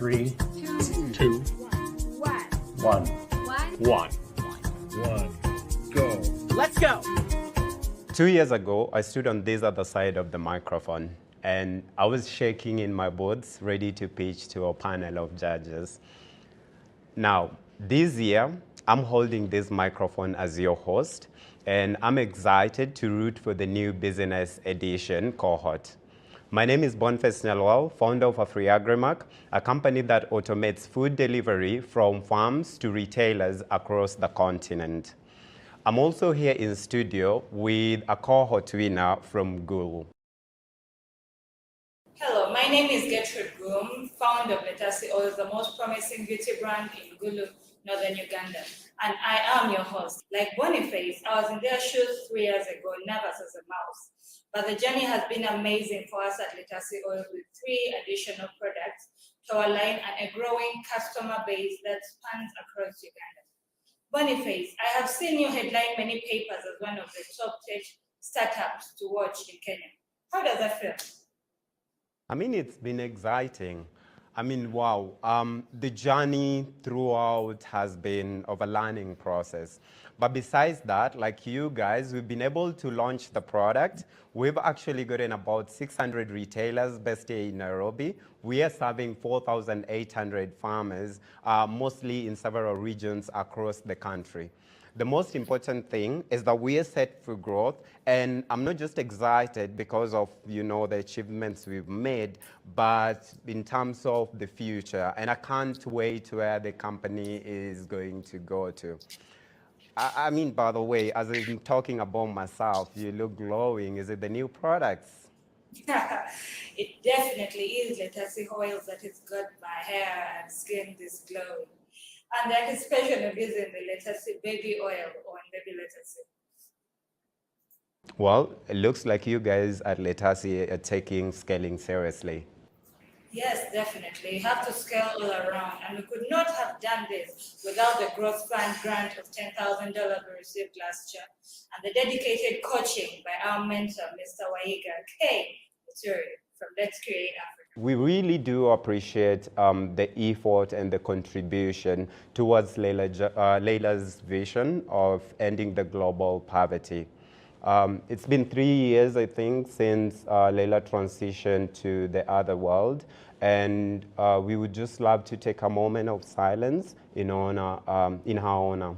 3, 2, 1. Go. Let's go. 2 years ago, I stood on this other side of the microphone and I was shaking in my boots, ready to pitch to a panel of judges. Now, this year, I'm holding this microphone as your host, and I'm excited to root for the new business edition cohort. My name is Boniface Nyalwal, founder of AfriAgriMark, a company that automates food delivery from farms to retailers across the continent. I'm also here in studio with a cohort winner from Gulu. Hello, my name is Gertrude Goom, founder of Letasi Oil, the most promising beauty brand in Gulu, northern Uganda. And I am your host. Like Boniface, I was in their shoes 3 years ago, nervous as a mouse. But the journey has been amazing for us at Letasi Oil with 3 additional products to our line and a growing customer base that spans across Uganda. Boniface, I have seen you headline many papers as one of the top tech startups to watch in Kenya. How does that feel? I mean, it's been exciting. I mean, wow. The journey throughout has been of a learning process. But besides that, like you guys, we've been able to launch the product. We've actually gotten about 600 retailers based here in Nairobi. We are serving 4,800 farmers, mostly in several regions across the country. The most important thing is that we are set for growth, and I'm not just excited because of, the achievements we've made, but in terms of the future, and I can't wait where the company is going to go to. I mean, by the way, as I'm talking about myself, you look glowing. Is it the new products? It definitely is Letasi oil that has got my hair and skin this glowing. And that is special of using the Letasi baby oil on baby Letasi. Well, it looks like you guys at Letasi are taking scaling seriously. Yes, definitely. You have to scale all around, and we could not have done this without the Growth Fund grant of $10,000 we received last year, and the dedicated coaching by our mentor, Mr. Waiga K. Muturi from Let's Create Africa. We really do appreciate the effort and the contribution towards Leila's vision of ending the global poverty. It's been 3 years, I think, since Leila transitioned to the other world, and we would just love to take a moment of silence in her honor.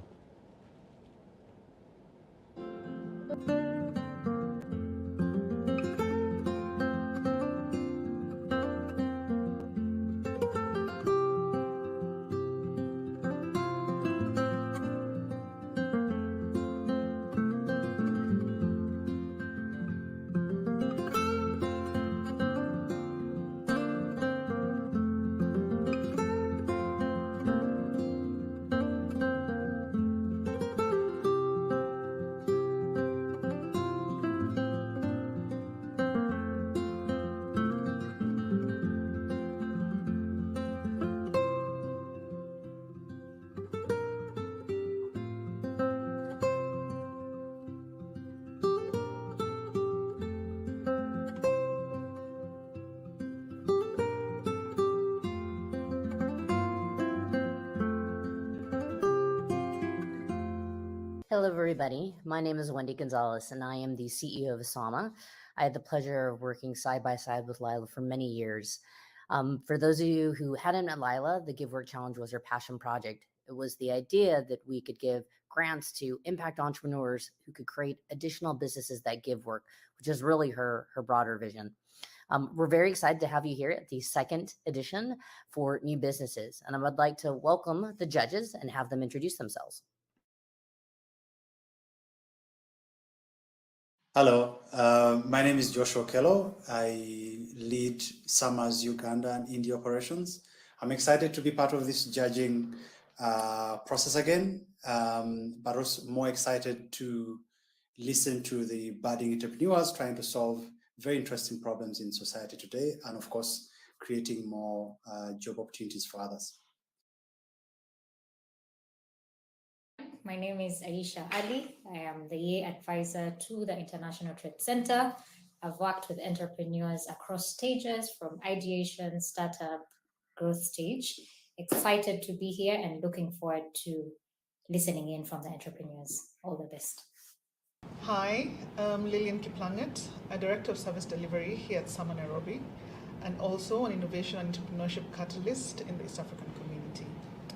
Hello, everybody. My name is Wendy Gonzalez, and I am the CEO of Asama. I had the pleasure of working side by side with Lila for many years. For those of you who hadn't met Lila, the Give Work Challenge was her passion project. It was the idea that we could give grants to impact entrepreneurs who could create additional businesses that give work, which is really her broader vision. We're very excited to have you here at the second edition for new businesses, and I would like to welcome the judges and have them introduce themselves. Hello, my name is Joshua Kello. I lead Summer's Uganda and India operations. I'm excited to be part of this judging process again, but also more excited to listen to the budding entrepreneurs trying to solve very interesting problems in society today, and of course, creating more job opportunities for others. My name is Aisha Ali. I am the EA advisor to the International Trade Center. I've worked with entrepreneurs across stages from ideation, startup, growth stage. Excited to be here and looking forward to listening in from the entrepreneurs. All the best. Hi, I'm Lillian Kiplanget, a Director of Service Delivery here at Sama Nairobi, and also an Innovation and Entrepreneurship Catalyst in the East African community.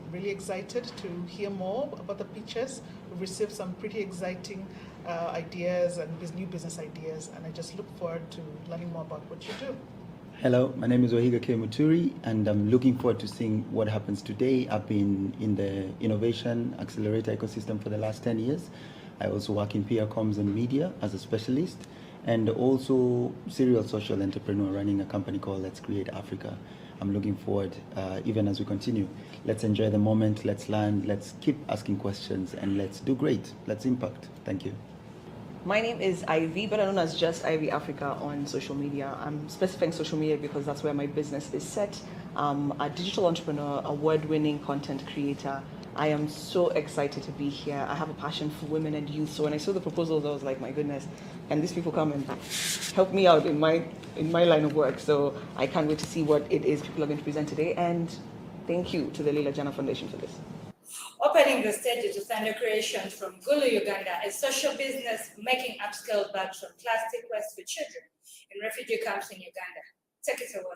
I'm really excited to hear more about the pitches. We've received some pretty exciting ideas and new business ideas, and I just look forward to learning more about what you do. Hello, my name is Wahiga K. Muturi, and I'm looking forward to seeing what happens today. I've been in the innovation accelerator ecosystem for the last 10 years. I also work in PR comms and media as a specialist, and also serial social entrepreneur running a company called Let's Create Africa. I'm looking forward, even as we continue. Let's enjoy the moment, let's learn, let's keep asking questions, and let's do great. Let's impact. Thank you. My name is Ivy, better known as just Ivy Africa on social media. I'm specifying social media because that's where my business is set. I'm a digital entrepreneur, award-winning content creator. I am so excited to be here. I have a passion for women and youth. So when I saw the proposals, I was like, my goodness, can these people come and help me out in my line of work? So I can't wait to see what it is people are going to present today. And thank you to the Leila Jana Foundation for this. Opening the stage to Thunder Creations from Gulu, Uganda, a social business making upscale bags from plastic waste for children in refugee camps in Uganda. Take it away,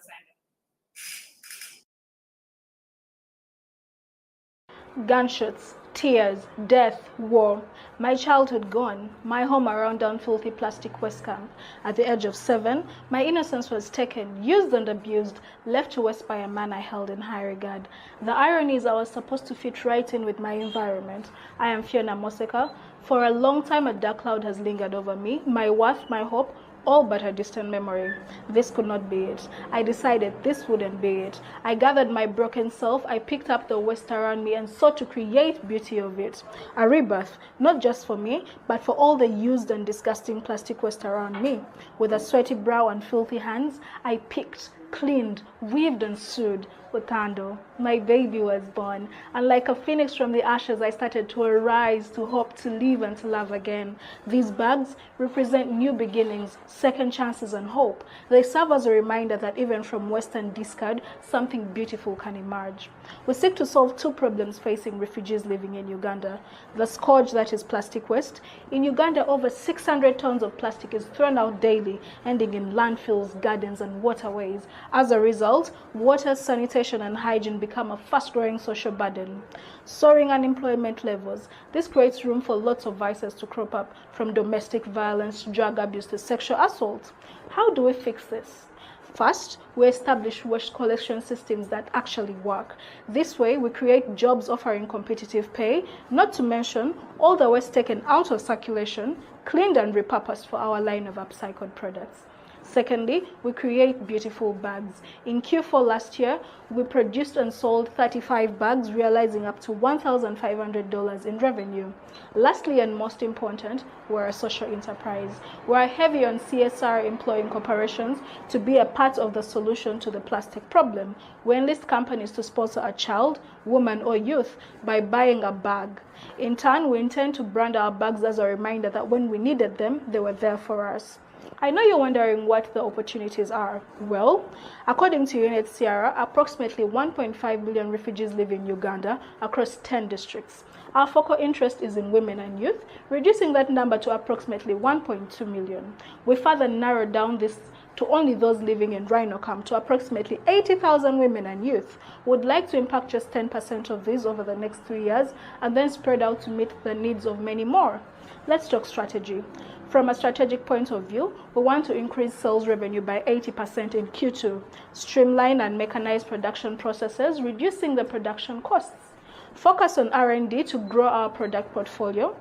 Thunder. Gunshots, tears, death, war. My childhood gone, my home around down filthy plastic waste camp. At the age of 7, my innocence was taken, used and abused, left to waste by a man I held in high regard. The irony is I was supposed to fit right in with my environment. I am Fiona Moseka. For a long time a dark cloud has lingered over me, my worth, my hope, all but a distant memory. This could not be it. I decided this wouldn't be it. I gathered my broken self, I picked up the waste around me and sought to create beauty of it. A rebirth, not just for me, but for all the used and disgusting plastic waste around me. With a sweaty brow and filthy hands, I picked, cleaned, weaved and sewed. Utando, my baby was born, and like a phoenix from the ashes, I started to arise, to hope, to live and to love again. These bags represent new beginnings, second chances and hope. They serve as a reminder that even from Western discard, something beautiful can emerge. We seek to solve two problems facing refugees living in Uganda. The scourge that is plastic waste. In Uganda, over 600 tons of plastic is thrown out daily, ending in landfills, gardens and waterways. As a result, water, sanitation and hygiene become a fast-growing social burden. Soaring unemployment levels. This creates room for lots of vices to crop up, from domestic violence, drug abuse to sexual assault. How do we fix this? First, we establish waste collection systems that actually work. This way, we create jobs offering competitive pay, not to mention all the waste taken out of circulation, cleaned and repurposed for our line of upcycled products. Secondly, we create beautiful bags. In Q4 last year, we produced and sold 35 bags, realizing up to $1,500 in revenue. Lastly, and most important, we're a social enterprise. We're heavy on CSR, employing corporations to be a part of the solution to the plastic problem. We enlist companies to sponsor a child, woman, or youth by buying a bag. In turn, we intend to brand our bags as a reminder that when we needed them, they were there for us. I know you're wondering what the opportunities are. Well, according to UNHCR, approximately 1.5 million refugees live in Uganda across 10 districts. Our focal interest is in women and youth, reducing that number to approximately 1.2 million. We further narrowed down this to only those living in Rhino Camp to approximately 80,000 women and youth. Would like to impact just 10% of these over the next 3 years and then spread out to meet the needs of many more. Let's talk strategy. From a strategic point of view, we want to increase sales revenue by 80% in Q2, streamline and mechanize production processes, reducing the production costs, focus on R&D to grow our product portfolio,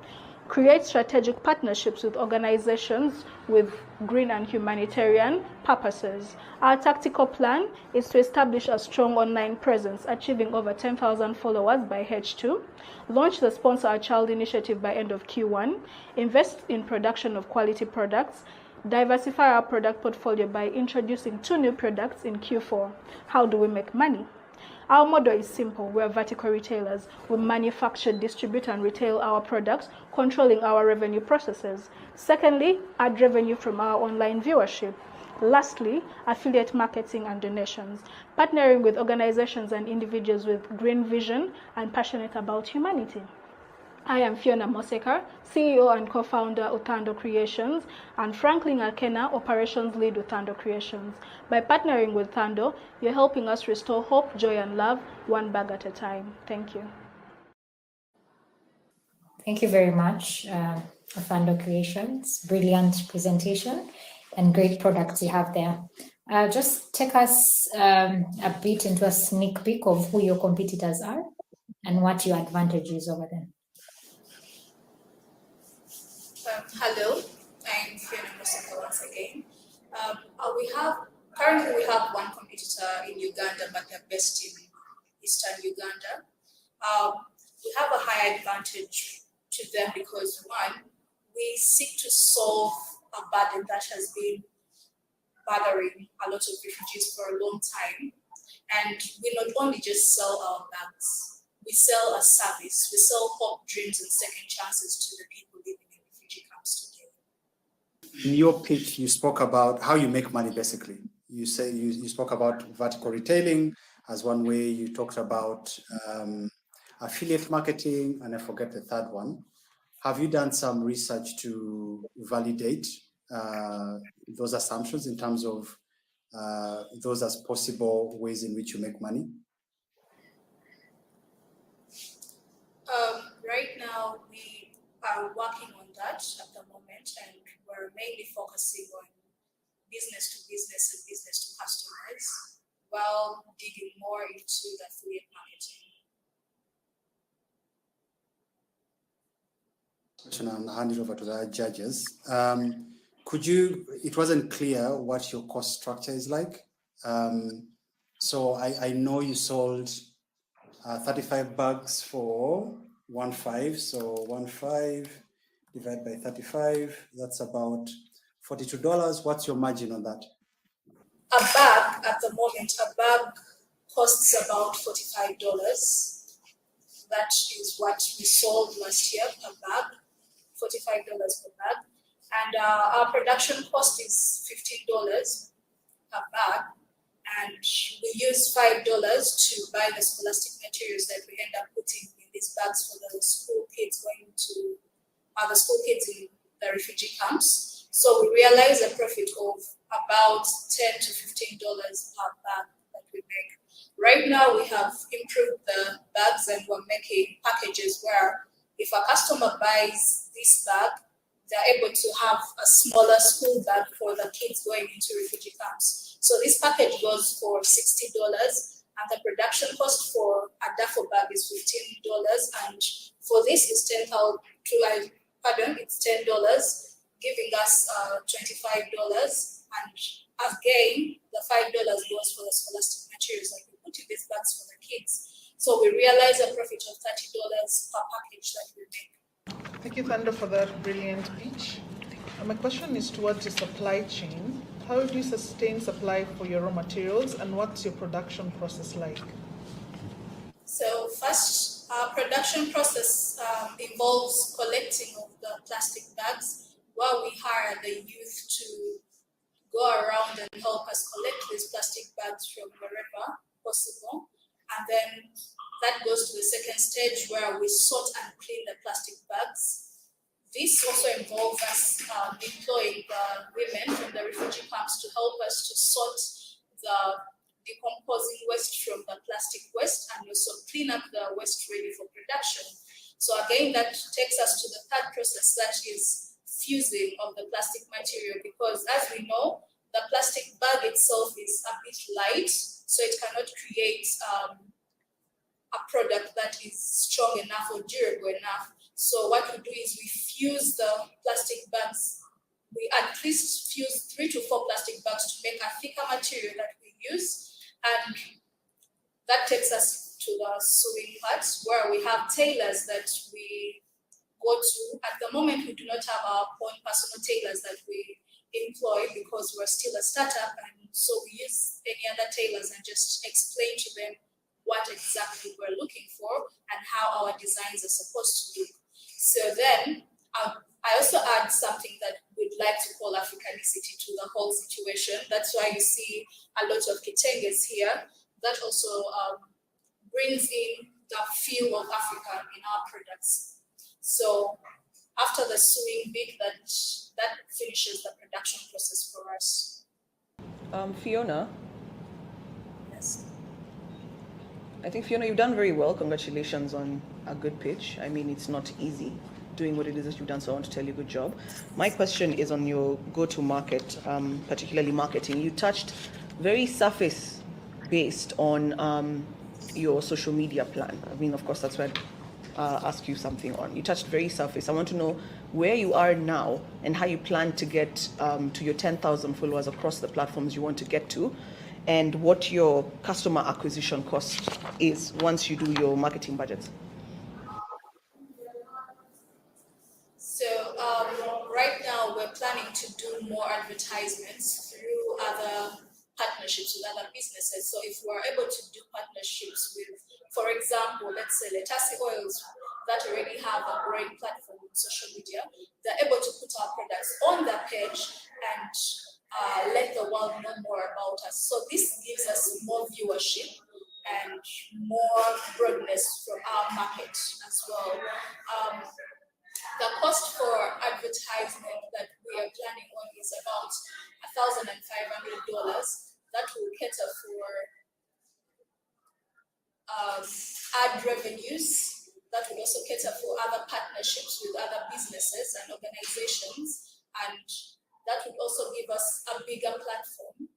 create strategic partnerships with organizations with green and humanitarian purposes. Our tactical plan is to establish a strong online presence, achieving over 10,000 followers by H2, launch the Sponsor a Child initiative by end of Q1, invest in production of quality products, diversify our product portfolio by introducing 2 new products in Q4. How do we make money? Our model is simple. We're vertical retailers. We manufacture, distribute, and retail our products, controlling our revenue processes. Secondly, add revenue from our online viewership. Lastly, affiliate marketing and donations, partnering with organizations and individuals with green vision and passionate about humanity. I am Fiona Moseka, CEO and co-founder Utando Creations, and Franklin Akena, Operations Lead Utando Creations. By partnering with Utando, you're helping us restore hope, joy, and love, one bag at a time. Thank you. Thank you very much, Utando Creations. Brilliant presentation and great products you have there. Just take us a bit into a sneak peek of who your competitors are and what your advantage is over them. Hello, I'm Fiona Moseka once again. Currently we have one competitor in Uganda, but they're based in Eastern Uganda. We have a high advantage to them because one, we seek to solve a burden that has been bothering a lot of refugees for a long time. And we not only just sell our bags, we sell a service. We sell hope, dreams, and second chances to the people living in refugee camps today. In your pitch, you spoke about how you make money, basically. You spoke about vertical retailing as one way. You talked about affiliate marketing, and I forget the third one. Have you done some research to validate those assumptions in terms of those as possible ways in which you make money? Right now, we are working on that at the moment, and we're mainly focusing on business to business and business to customers while digging more into the affiliate marketing. Question, and hand it over to the judges. It wasn't clear what your cost structure is like. So I know you sold 35 bags for 1.5, so 1.5 divided by 35, that's about $42. What's your margin on that? A bag, at the moment, a bag costs about $45. That is what we sold last year, a bag, $45 per bag. And our production cost is $15 per bag. And we use $5 to buy the scholastic materials that we end up putting in these bags for the school kids the school kids in the refugee camps. So we realize a profit of about $10 to $15 per bag that we make. Right now we have improved the bags and we're making packages where if a customer buys this bag, they're able to have a smaller school bag for the kids going into refugee camps. So this package goes for $60, and the production cost for a duffel bag is $15, and for this is it's $10, giving us $25, and again the $5 goes for the scholastic materials that we put in these bags for the kids. So we realize a profit of $30 per package that we make. Thank you, Thando, for that brilliant pitch. My question is towards your supply chain. How do you sustain supply for your raw materials, and what's your production process like? So first, our production process involves collecting of the plastic bags, while we hire the youth to go around and help us collect these plastic bags from wherever possible. And then that goes to the second stage where we sort and clean the plastic bags. This also involves us employing the women from the refugee camps to help us to sort the decomposing waste from the plastic waste and also clean up the waste ready for production. So again, that takes us to the third process, that is fusing of the plastic material, because as we know, the plastic bag itself is a bit light, so it cannot create a product that is strong enough or durable enough. So what we do is we fuse the plastic bags. We at least fuse 3 to 4 plastic bags to make a thicker material that we use. And that takes us to the sewing part, where we have tailors that we go to. At the moment, we do not have our own personal tailors that we employ because we're still a startup. And so we use any other tailors and just explain to them what exactly we're looking for and how our designs are supposed to look. So then I also add something that we'd like to call Africanicity to the whole situation. That's why you see a lot of kitenges here. That also brings in the feel of Africa in our products. So after the sewing bit, that finishes the production process for us. Fiona? Yes. I think, Fiona, you've done very well. Congratulations on a good pitch. I mean, it's not easy doing what it is that you've done, so I want to tell you good job. My question is on your go-to-market, particularly marketing. You touched very surface-based on your social media plan. I mean, of course, that's where I'll ask you something on. You touched very surface. I want to know where you are now and how you plan to get to your 10,000 followers across the platforms you want to get to, and what your customer acquisition cost is once you do your marketing budgets. So right now we're planning to do more advertisements through other partnerships with other businesses. So if we're able to do partnerships with, for example, let's say Letasi Oils that already have a growing platform on social media, they're able to put our products on their page and let the world know more about us. So this gives us more viewership and more broadness from our market as well. The cost for advertisement that we are planning on is about $1,500. That will cater for ad revenues. That will also cater for other partnerships with other businesses and organizations, and that would also give us a bigger platform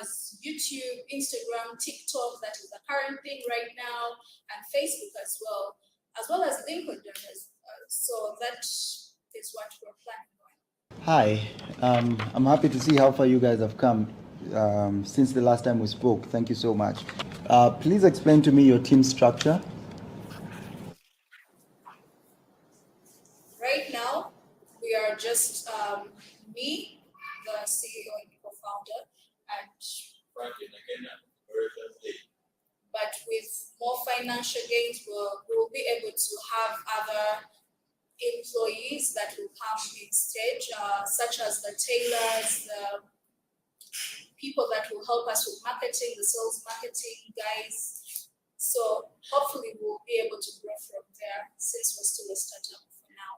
as YouTube, Instagram, TikTok, that is the current thing right now, and Facebook as well as LinkedIn. So that is what we're planning on. Hi, I'm happy to see how far you guys have come since the last time we spoke. Thank you so much. Please explain to me your team structure. Right now, we are just me, the CEO and co-founder, and but with more financial gains, we'll be able to have other employees that will come in stage, such as the tailors, the people that will help us with marketing, the sales marketing guys. So hopefully we'll be able to grow from there since we're still a startup for now.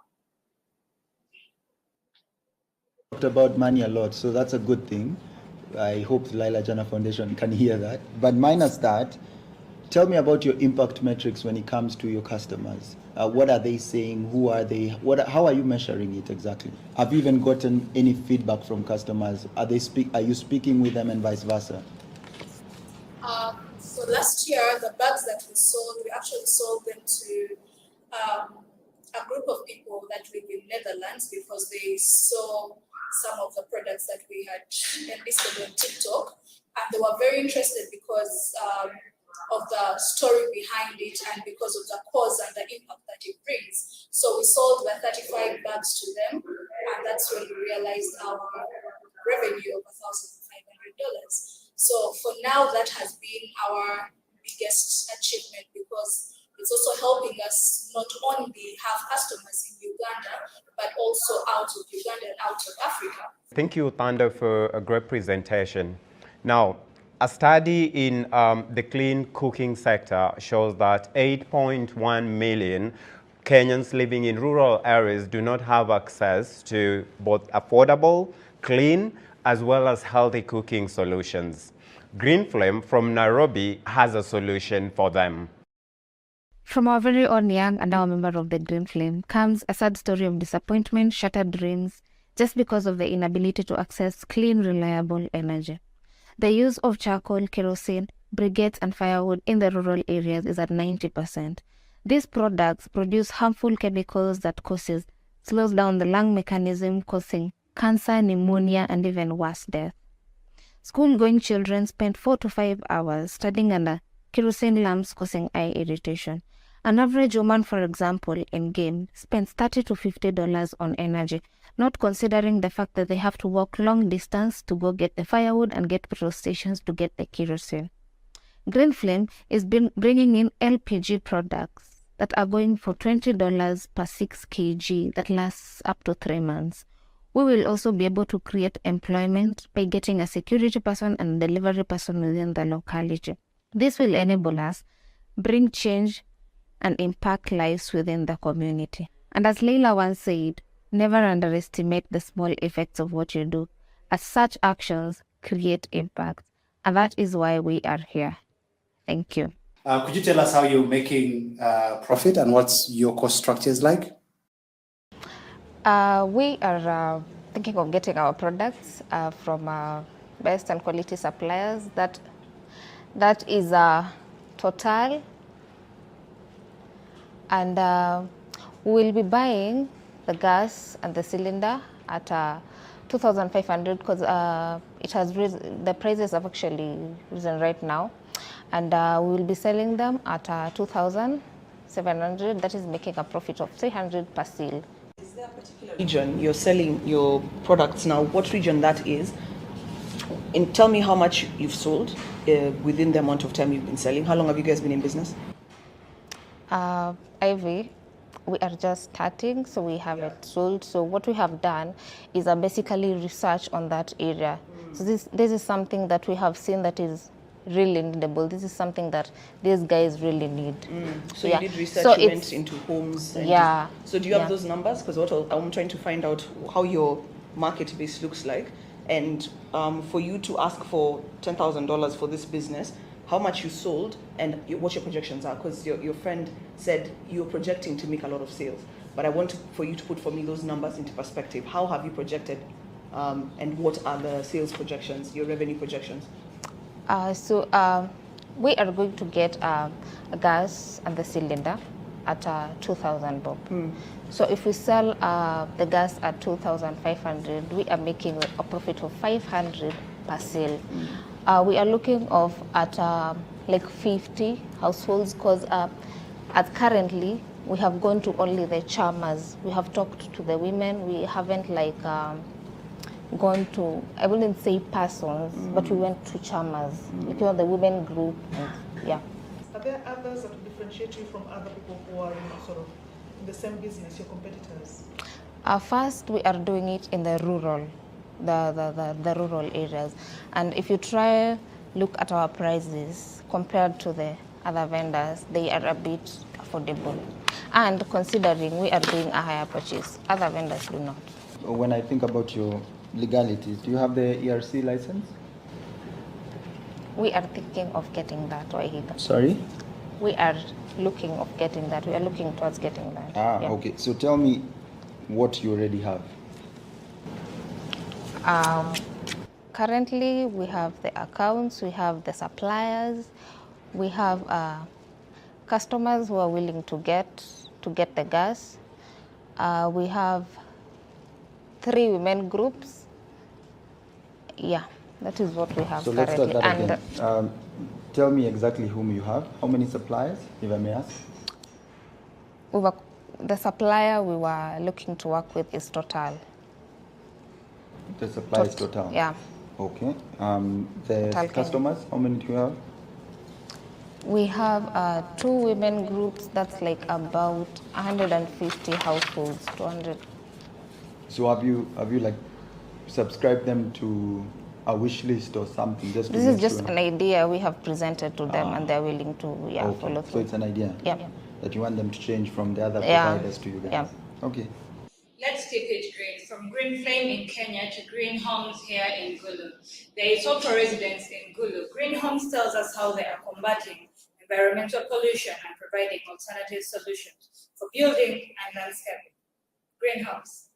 Talked about money a lot, so that's a good thing. I hope the Laila Jana Foundation can hear that. But minus that, tell me about your impact metrics when it comes to your customers. What are they saying? Who are they? How are you measuring it exactly? Have you even gotten any feedback from customers? Are you speaking with them and vice versa? So last year, the bags that we sold, we actually sold them to a group of people that live in Netherlands because they saw some of the products that we had listed on TikTok, and they were very interested because of the story behind it and because of the cause and the impact that it brings. So we sold the 35 bags to them, and that's when we realized our revenue of $1,500. So for now, that has been our biggest achievement because it's also helping us not only have customers in Uganda, but also out of Uganda and out of Africa. Thank you, Thando, for a great presentation. Now, a study in the clean cooking sector shows that 8.1 million Kenyans living in rural areas do not have access to both affordable, clean, as well as healthy cooking solutions. Green Flame from Nairobi has a solution for them. From our very own young and now a member of the Green Flame comes a sad story of disappointment, shattered dreams, just because of the inability to access clean, reliable energy. The use of charcoal, kerosene, briquettes, and firewood in the rural areas is at 90%. These products produce harmful chemicals that slows down the lung mechanism, causing cancer, pneumonia, and even worse, death. School-going children spend 4 to 5 hours studying under kerosene lamps, causing eye irritation. An average woman, for example, in game, spends $30 to $50 on energy, not considering the fact that they have to walk long distance to go get the firewood and get petrol stations to get the kerosene. Green Flame is bringing in LPG products that are going for $20 per 6 kg that lasts up to 3 months. We will also be able to create employment by getting a security person and a delivery person within the locality. This will enable us bring change and impact lives within the community. And as Leila once said, never underestimate the small effects of what you do, as such actions create impact. And that is why we are here. Thank you. Could you tell us how you're making profit and what's your cost structures like? We are thinking of getting our products from best and quality suppliers. That is Total, and we'll be buying the gas and the cylinder at 2,500 because it has risen, the prices have actually risen right now, and we will be selling them at 2,700. That is making a profit of 300 per seal. Is there a particular region you're selling your products now? What region that is? And tell me how much you've sold within the amount of time you've been selling. How long have you guys been in business? Ivy, we are just starting, so we haven't sold. So what we have done is basically research on that area. So this is something that we have seen that is really needable. This is something that these guys really need. So you did research, so you went into homes. And so do you have those numbers? Because what I'm trying to find out how your market base looks like. And for you to ask for $10,000 for this business, how much you sold and what your projections are, because your friend said you're projecting to make a lot of sales. But I want for you to put for me those numbers into perspective. How have you projected and what are the sales projections, your revenue projections? So we are going to get a gas and the cylinder at 2,000 bob. So if we sell the gas at 2,500, we are making a profit of 500 per sale. We are looking at like 50 households because currently we have gone to only the charmers. We have talked to the women. We haven't like gone to, I wouldn't say persons, but we went to charmers, like, you know, the women group. And, yeah. Are there others that differentiate you from other people who are sort of in the same business, your competitors? First, we are doing it in the rural. The rural areas, and if you try look at our prices compared to the other vendors, they are a bit affordable, and considering we are doing a higher purchase, other vendors do not. When I think about your legalities, do you have the ERC license? We are thinking of getting that. Sorry? We are looking of getting that. We are looking towards getting that. Okay, so tell me what you already have. Currently, we have the accounts, we have the suppliers, we have customers who are willing to get the gas. We have 3 women groups. Yeah, that is what we have currently. So let's start that again. Tell me exactly whom you have. How many suppliers, if I may ask? The supplier we were looking to work with is Total. The supplier is Total? Yeah. Okay. The Total customers, how many do you have? We have 2 women groups. That's like about 150 households, 200. So have you like subscribed them to a wish list or something? Just this is just an idea we have presented to them, and they're willing to follow through. So it's an idea. Yeah. That you want them to change from the other providers to you guys. Yeah. Okay. Let's keep it green. From Green Flame in Kenya to Green Homes here in Gulu. There is hope for residents in Gulu. Green Homes tells us how they are combating environmental pollution and providing alternative solutions for building and landscaping. Green Homes.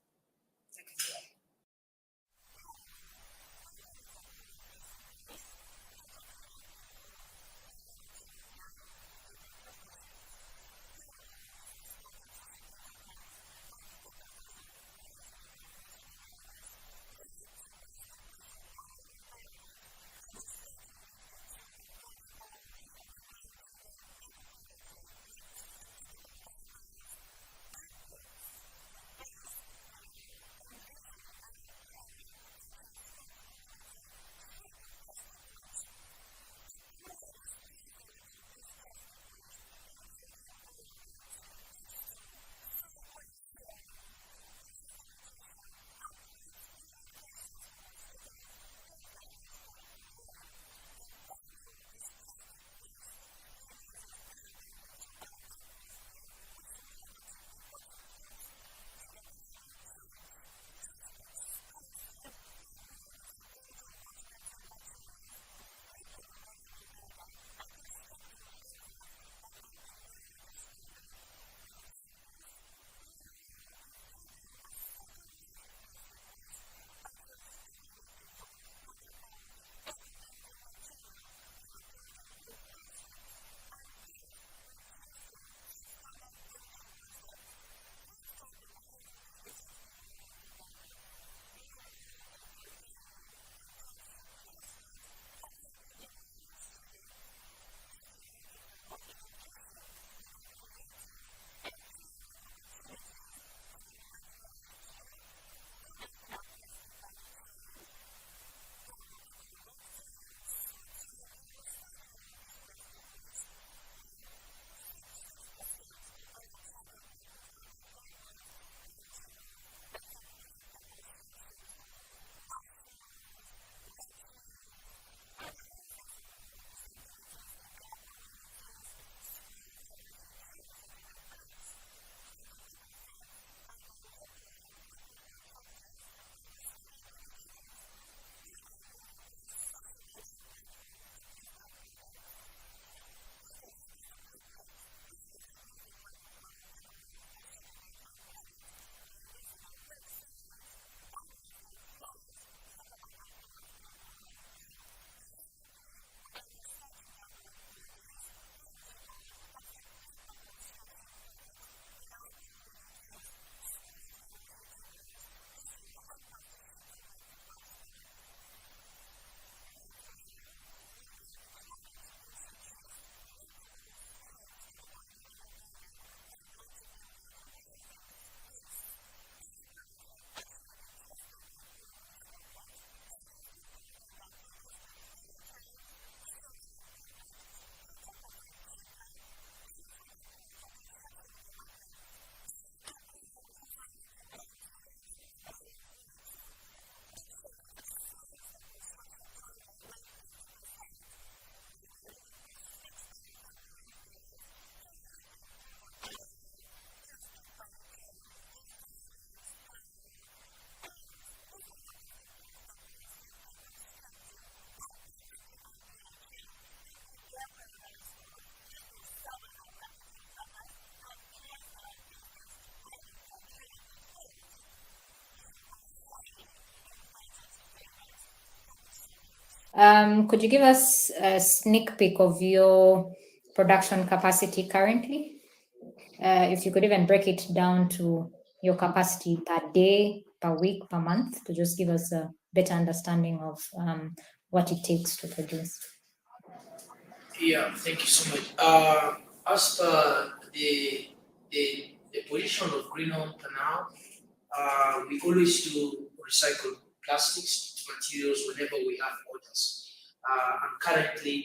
Could you give us a sneak peek of your production capacity currently? If you could even break it down to your capacity per day, per week, per month, to just give us a better understanding of what it takes to produce. Yeah, thank you so much. As per the position of Green Home Canal, we always do recycle plastics materials whenever we have orders. And currently,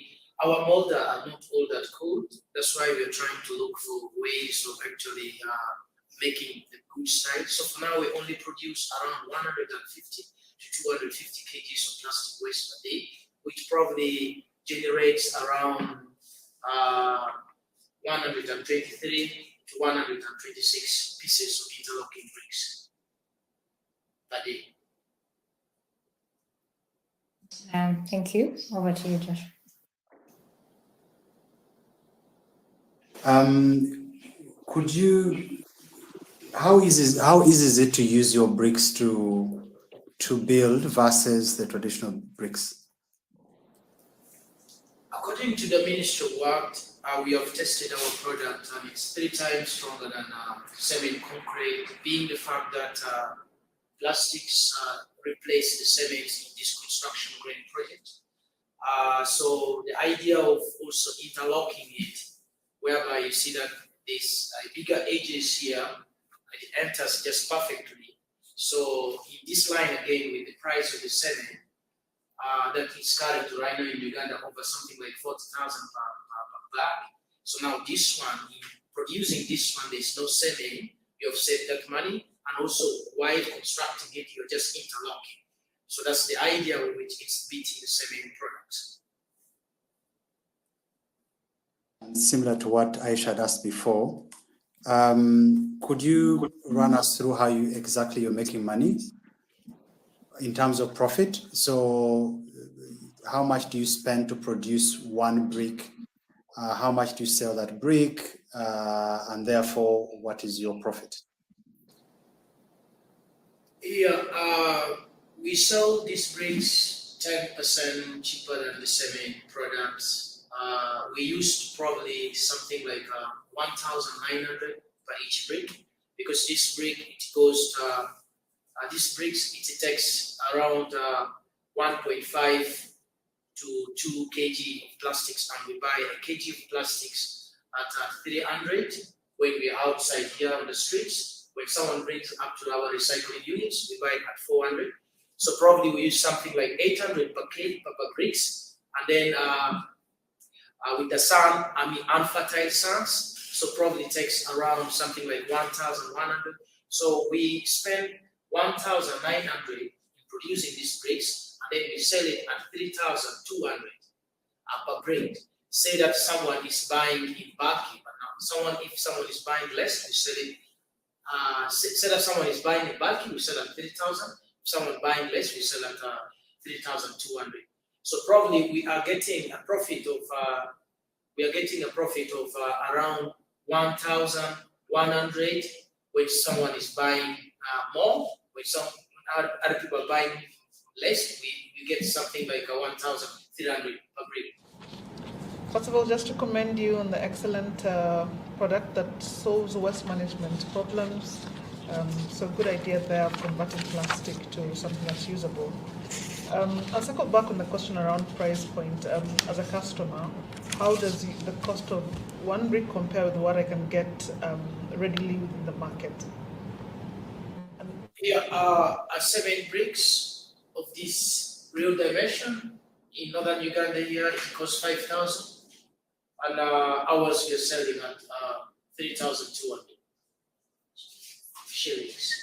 our molder are not all that cold. That's why we are trying to look for ways of actually making the good side. So for now, we only produce around 150 to 250 kgs of plastic waste per day, which probably generates around 123 to 126 pieces of interlocking bricks per day. Thank you. Over to you, Josh. Could you? How easy is it to use your bricks to build versus the traditional bricks? According to the Ministry of Work, we have tested our product and it's 3 times stronger than cement concrete, being the fact that plastics replace the cement in this construction grade project. So the idea of also interlocking it, whereby you see that this bigger edges here, it enters just perfectly. So in this line again, with the price of the cement, that is carried to right now in Uganda over something like 40,000 per bag. So now this one, in producing this one, there's no cement, you have saved that money, and also while constructing it, you're just interlocking. So that's the idea with which it's beating the cement products. And similar to what Aisha had asked before, could you run us through how you're making money in terms of profit? So how much do you spend to produce one brick? How much do you sell that brick? And therefore, what is your profit? Yeah, we sell these bricks 10% cheaper than the cement products. We used probably something like 1,900 per each brick, because this brick, it goes, these bricks, it takes around 1.5 to 2 kg of plastics, and we buy a kg of plastics at 300 when we're outside here on the streets. When someone brings up to our recycling units, we buy it at 400. So probably we use something like 800 per bricks, and then with the sun, unfertile sands, so probably takes around something like 1,100. So we spend 1,900 in producing these bricks, and then we sell it at 3,200 per brick. Say that someone is buying in bulky, but now if someone is buying less, we sell it. Say that someone is buying in bulky, we sell at 3,000. If someone buying less, we sell at 3,200. So probably we are getting a profit of around 1,100 when someone is buying more. When some other people are buying less, we get something like 1,300 per brick. First of all, just to commend you on the excellent product that solves waste management problems. So good idea there of converting plastic to something that's usable. I'll circle back on the question around price point. As a customer, how does the cost of one brick compare with what I can get readily in the market? Yeah, 7 bricks of this real dimension in northern Uganda here, it costs 5,000, and ours we are selling at 3,200 shillings.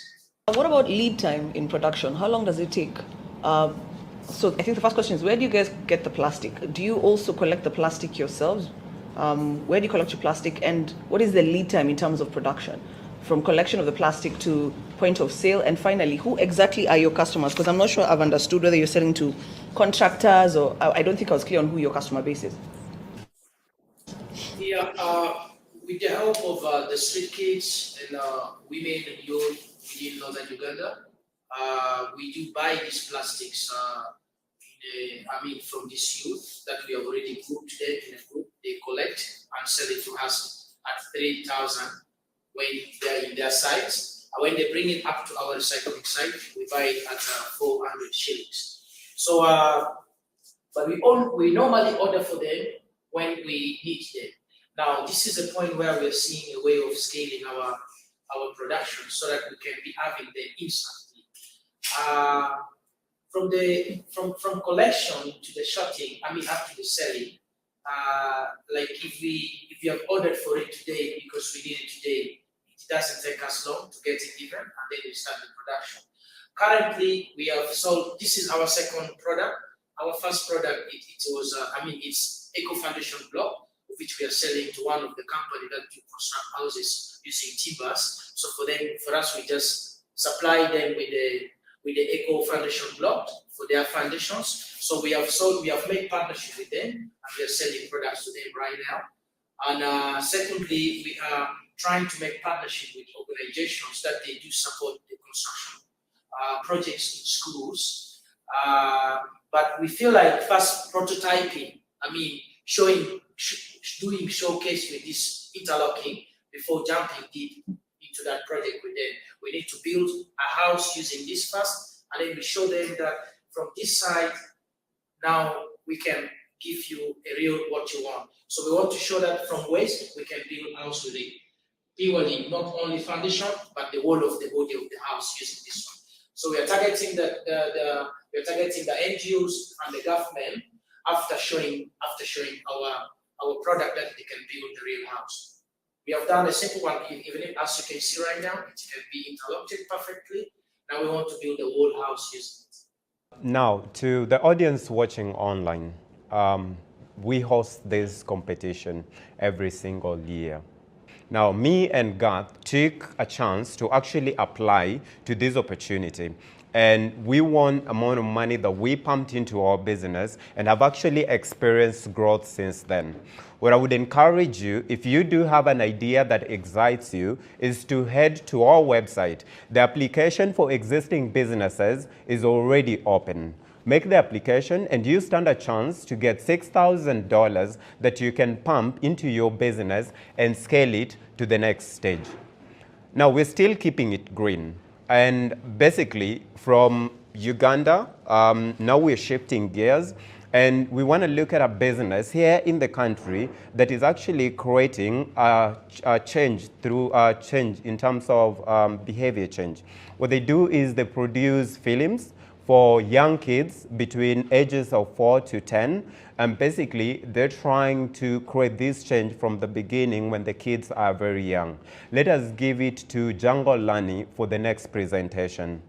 What about lead time in production? How long does it take? So I think the first question is, where do you guys get the plastic? Do you also collect the plastic yourselves? Where do you collect your plastic, and what is the lead time in terms of production? From collection of the plastic to point of sale, and finally, who exactly are your customers? Because I'm not sure I've understood whether you're selling to contractors, or I don't think I was clear on who your customer base is. Yeah, with the help of the street kids and women and youth within northern Uganda, we do buy these plastics from this youth that we have already grouped them in a group. They collect and sell it to us at 3,000 when they're in their sites. And when they bring it up to our recycling site, we buy it at 400 shillings. So, but we normally order for them when we need them. Now, this is a point where we're seeing a way of scaling our production so that we can be having them instantly. From collection to the shutting, up to the selling, like if you have ordered for it today because we need it today, it doesn't take us long to get it even, and then we start the production. Currently, we have sold, this is our second product. Our first product, it's Eco Foundation block, which we are selling to one of the company that do construct houses using timbers. So for us, we just supply them with the Eco Foundation block for their foundations. So we have made partnership with them, and we are selling products to them right now. And secondly, we are trying to make partnership with organizations that they do support the construction projects in schools. But we feel like first prototyping, doing showcase with this interlocking before jumping deep into that project with them. We need to build a house using this first, and then we show them that from this side, now we can give you a real what you want. So we want to show that from waste, we can build a house with it. Purely, not only foundation, but the whole of the body of the house using this one. So we are targeting the NGOs and the government after showing our product that they can build the real house. We have done a simple one, even if, as you can see right now, it can be interlocked perfectly. Now we want to build the whole house using it. Now, to the audience watching online, we host this competition every single year. Now, me and Garth took a chance to actually apply to this opportunity, and we won amount of money that we pumped into our business and have actually experienced growth since then. What I would encourage you, if you do have an idea that excites you, is to head to our website. The application for existing businesses is already open. Make the application and you stand a chance to get $6,000 that you can pump into your business and scale it to the next stage. Now, we're still keeping it green. And basically, from Uganda, now we're shifting gears, and we want to look at a business here in the country that is actually creating a change through change in terms of behavior change. What they do is they produce films for young kids between ages of 4 to 10, and basically they're trying to create this change from the beginning when the kids are very young. Let us give it to Jungle Lani for the next presentation.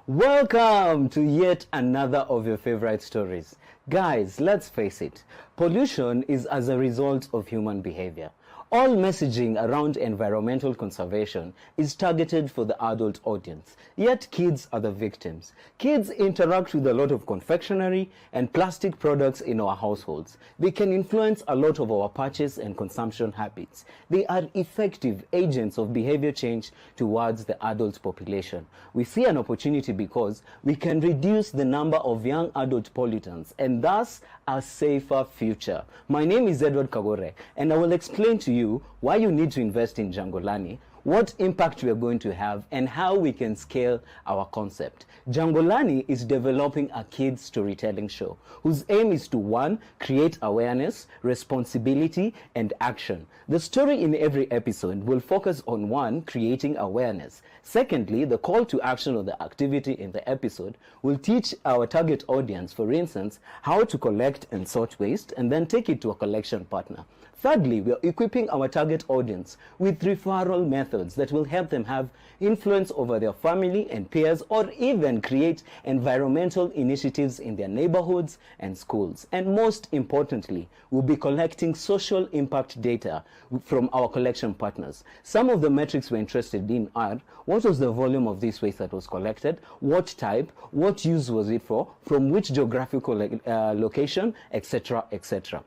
Welcome to yet another of your favorite stories. Guys, let's face it, pollution is as a result of human behavior. All messaging around environmental conservation is targeted for the adult audience, yet kids are the victims. Kids interact with a lot of confectionery and plastic products in our households. They can influence a lot of our purchase and consumption habits. They are effective agents of behavior change towards the adult population. We see an opportunity because we can reduce the number of young adult pollutants and thus a safer future. My name is Edward Kagore, and I will explain to you why you need to invest in Jangolani, what impact we are going to have, and how we can scale our concept. Jangolani is developing a kids storytelling show whose aim is to 1. Create awareness, responsibility, and action. The story in every episode will focus on 1. Creating awareness. Secondly, the call to action of the activity in the episode will teach our target audience, for instance, how to collect and sort waste and then take it to a collection partner. Thirdly, we are equipping our target audience with referral methods that will help them have influence over their family and peers, or even create environmental initiatives in their neighborhoods and schools. And most importantly, we'll be collecting social impact data from our collection partners. Some of the metrics we're interested in are: what was the volume of this waste that was collected, what type, what use was it for, from which geographical location, etc., etc.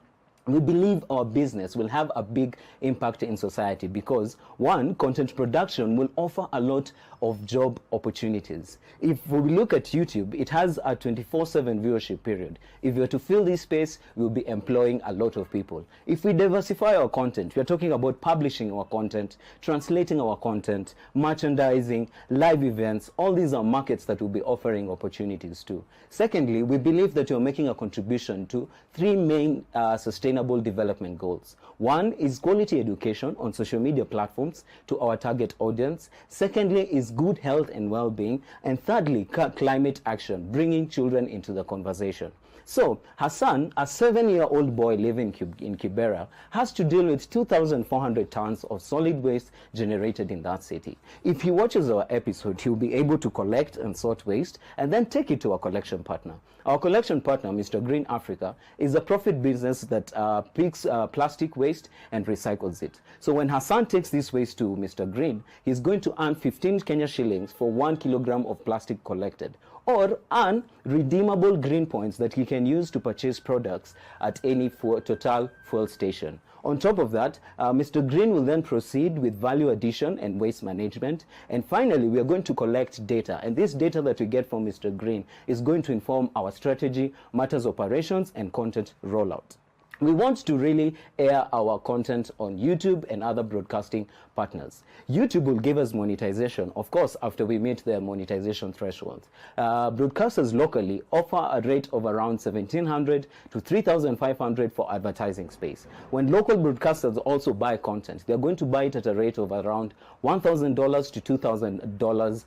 we believe our business will have a big impact in society because, one, content production will offer a lot of job opportunities. If we look at YouTube, it has a 24/7 viewership period. If we were to fill this space, we'll be employing a lot of people. If we diversify our content, we're talking about publishing our content, translating our content, merchandising, live events. All these are markets that will be offering opportunities to. Secondly, we believe that you're making a contribution to three main sustainable development goals. One is quality education on social media platforms to our target audience. Secondly is good health and well-being. And thirdly, climate action, bringing children into the conversation. So Hassan, a 7-year-old boy living in Kibera, has to deal with 2,400 tons of solid waste generated in that city. If he watches our episode, he'll be able to collect and sort waste and then take it to a collection partner. Our collection partner, Mr. Green Africa, is a profit business that picks plastic waste and recycles it. So when Hassan takes this waste to Mr. Green, he's going to earn 15 Kenya shillings for 1 kilogram of plastic collected, or earn redeemable green points that he can use to purchase products at any Total fuel station. On top of that, Mr. Green will then proceed with value addition and waste management. And finally, we are going to collect data. And this data that we get from Mr. Green is going to inform our strategy, matters operations, and content rollout. We want to really air our content on YouTube and other broadcasting partners. YouTube will give us monetization, of course, after we meet their monetization threshold. Broadcasters locally offer a rate of around 1,700 to 3,500 for advertising space. When local broadcasters also buy content, they're going to buy it at a rate of around $1,000 to $2,000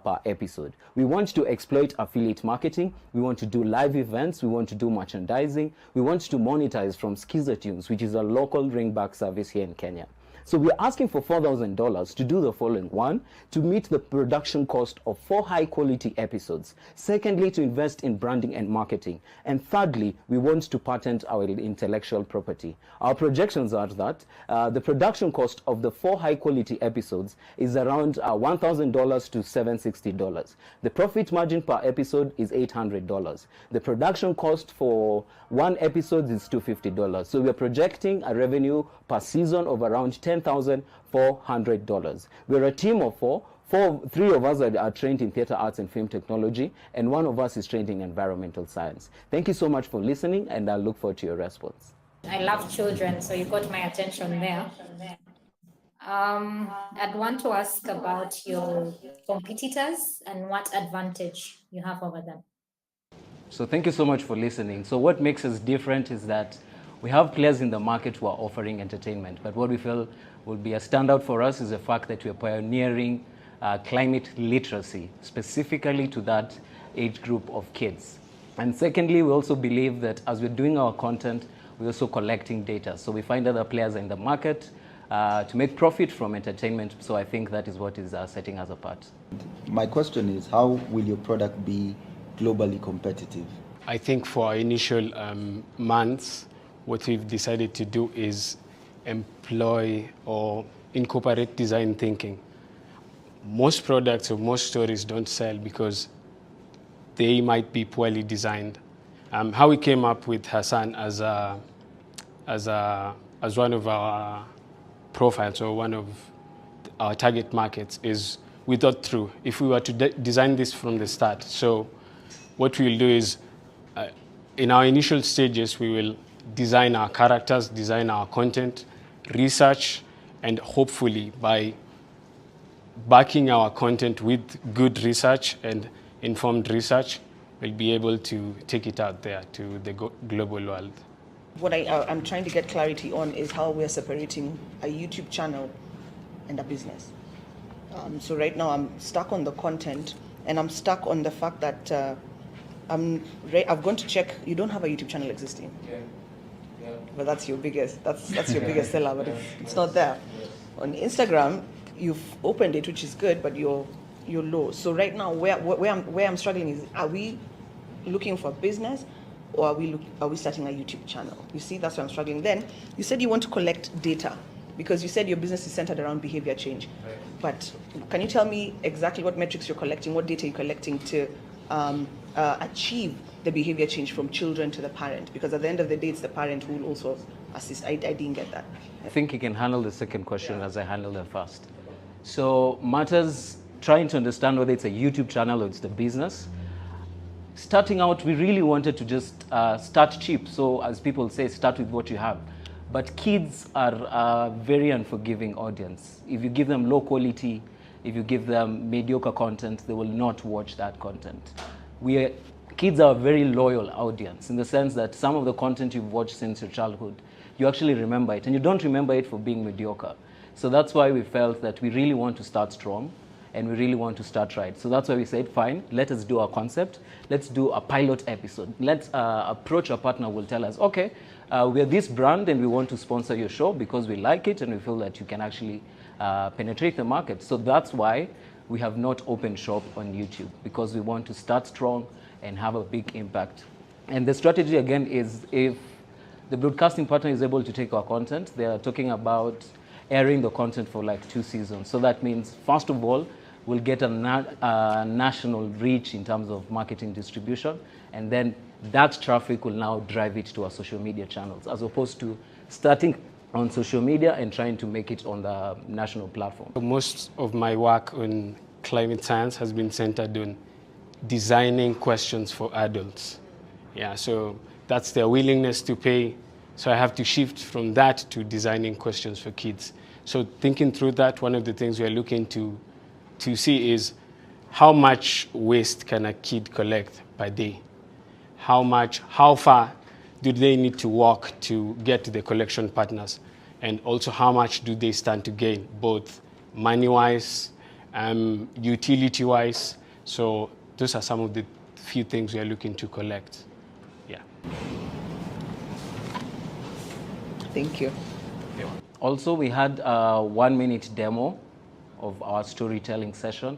per episode. We want to exploit affiliate marketing. We want to do live events. We want to do merchandising. We want to monetize from Skiza Tunes, which is a local ringback service here in Kenya. So we're asking for $4,000 to do the following. One, to meet the production cost of 4 high-quality episodes. Secondly, to invest in branding and marketing. And thirdly, we want to patent our intellectual property. Our projections are that the production cost of the 4 high-quality episodes is around $1,000 to $760. The profit margin per episode is $800. The production cost for 1 episode is $250. So we're projecting a revenue per season of around $10,400. We're a team of 4. 3 of us are trained in theater arts and film technology, and 1 of us is trained in environmental science. Thank you so much for listening, and I look forward to your response. I love children, so you got my attention there. I'd want to ask about your competitors and what advantage you have over them. So thank you so much for listening. So what makes us different is that we have players in the market who are offering entertainment, but what we feel will be a standout for us is the fact that we are pioneering climate literacy, specifically to that age group of kids. And secondly, we also believe that as we're doing our content, we're also collecting data. So we find other players in the market to make profit from entertainment. So I think that is what is setting us apart. My question is, how will your product be globally competitive? I think for our initial months, what we've decided to do is employ or incorporate design thinking. Most products or most stories don't sell because they might be poorly designed. How we came up with Hassan as one of our profiles or one of our target markets is we thought through if we were to design this from the start. So what we'll do is in our initial stages, we will design our characters, design our content, research, and hopefully by backing our content with good research and informed research, we'll be able to take it out there to the global world. What I'm trying to get clarity on is how we're separating a YouTube channel and a business. So right now I'm stuck on the content, and I'm stuck on the fact that I've gone to check. You don't have a YouTube channel existing. Yeah. But that's your biggest your biggest seller, but it's not there. On Instagram, you've opened it, which is good, but you're low. So right now, where I'm struggling is: are we looking for business, or are we starting a YouTube channel? You see, that's where I'm struggling. Then you said you want to collect data because you said your business is centered around behavior change. Right. But can you tell me exactly what metrics you're collecting, what data you're collecting to achieve the behavior change from children to the parent, because at the end of the day, it's the parent who will also assist. I didn't get that. I think you can handle the second question as I handled the first. So matters trying to understand whether it's a YouTube channel or it's the business. Starting out, we really wanted to just start cheap. So as people say, start with what you have. But kids are a very unforgiving audience. If you give them low quality, if you give them mediocre content, they will not watch that content. Kids are a very loyal audience in the sense that some of the content you've watched since your childhood, you actually remember it, and you don't remember it for being mediocre. So that's why we felt that we really want to start strong and we really want to start right. So that's why we said, fine, let us do our concept. Let's do a pilot episode. Let's approach a partner who will tell us, okay, we're this brand and we want to sponsor your show because we like it and we feel that you can actually penetrate the market. So that's why we have not opened shop on YouTube, because we want to start strong and have a big impact. And the strategy again is, if the broadcasting partner is able to take our content, they are talking about airing the content for like 2 seasons. So that means, first of all, we'll get a national reach in terms of marketing distribution, and then that traffic will now drive it to our social media channels, as opposed to starting on social media and trying to make it on the national platform. Most of my work on climate science has been centered on designing questions for adults. Yeah, so that's their willingness to pay. So I have to shift from that to designing questions for kids. So thinking through that, one of the things we're looking to see is how much waste can a kid collect per day? How far do they need to walk to get to the collection partners? And also how much do they stand to gain, both money-wise, utility-wise? So those are some of the few things we are looking to collect. Yeah. Thank you. Also, we had a 1-minute demo of our storytelling session.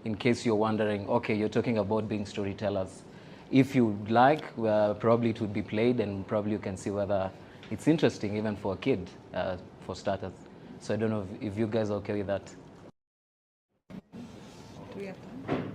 In case you're wondering, okay, you're talking about being storytellers. If you'd like, probably it would be played, and probably you can see whether it's interesting even for a kid, for starters. So I don't know if you guys are okay with that. Do we have time?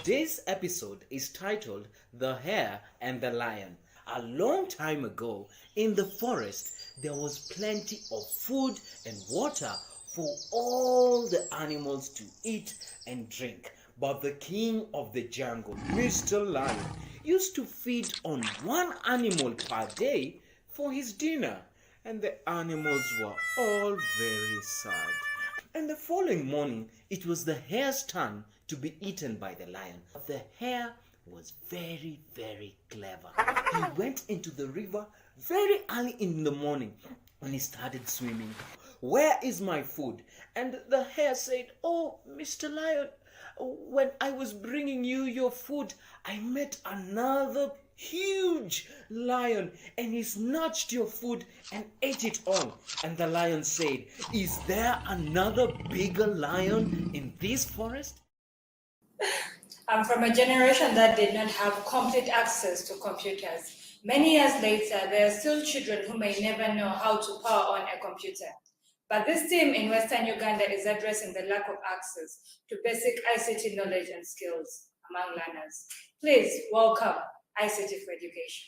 This episode is titled The Hare and the Lion. A long time ago, in the forest, there was plenty of food and water for all the animals to eat and drink. But the king of the jungle, Mr. Lion, used to feed on one animal per day for his dinner, and the animals were all very sad. And the following morning, it was the hare's turn to be eaten by the lion. The hare was very, very clever. He went into the river very early in the morning and he started swimming. "Where is my food?" And the hare said, "Oh, Mr. Lion, when I was bringing you your food, I met another huge lion and he snatched your food and ate it all." And the lion said, "Is there another bigger lion in this forest?" I'm from a generation that did not have complete access to computers. Many years later, there are still children who may never know how to power on a computer. But this team in Western Uganda is addressing the lack of access to basic ICT knowledge and skills among learners. Please welcome ICT for Education.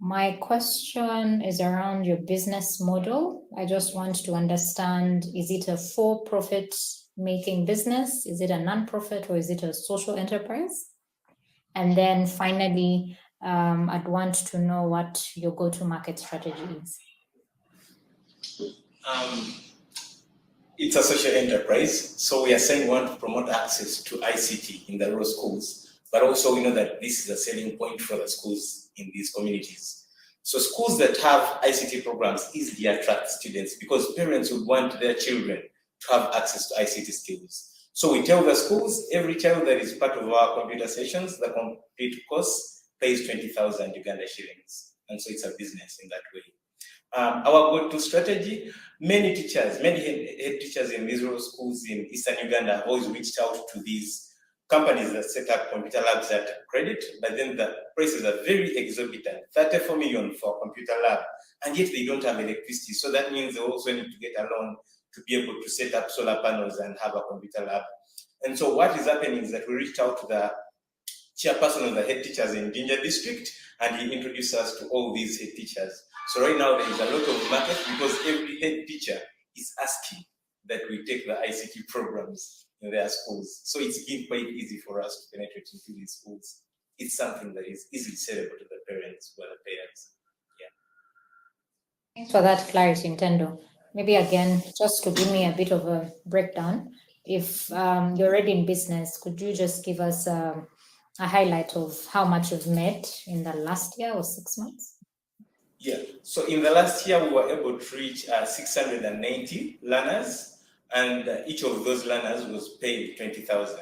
My question is around your business model. I just want to understand, is it a for-profit making business? Is it a non-profit, or is it a social enterprise? And then finally, I'd want to know what your go-to-market strategy is. It's a social enterprise, so we are saying we want to promote access to ICT in the rural schools, but also we know that this is a selling point for the schools in these communities. So schools that have ICT programs easily attract students because parents would want their children to have access to ICT skills. So we tell the schools, every child that is part of our computer sessions, the complete course pays 20,000 Uganda shillings. And so it's a business in that way. Our go-to strategy, many head teachers in these rural schools in Eastern Uganda have always reached out to these companies that set up computer labs at credit, but then the prices are very exorbitant, 34 million for a computer lab, and yet they don't have electricity. So that means they also need to get a loan to be able to set up solar panels and have a computer lab. And so what is happening is that we reached out to the chairperson of the head teachers in Jinja district, and he introduced us to all these head teachers. So right now there is a lot of market because every head teacher is asking that we take the ICT programs in their schools. So it's been quite easy for us to penetrate into these schools. It's something that is easily sellable to the parents who are the payers. Thanks for that clarity, Nintendo. Maybe again, just to give me a bit of a breakdown, if you're already in business, could you just give us a highlight of how much you've made in the last year or 6 months? Yeah, so in the last year, we were able to reach 690 learners, and each of those learners was paid 20,000.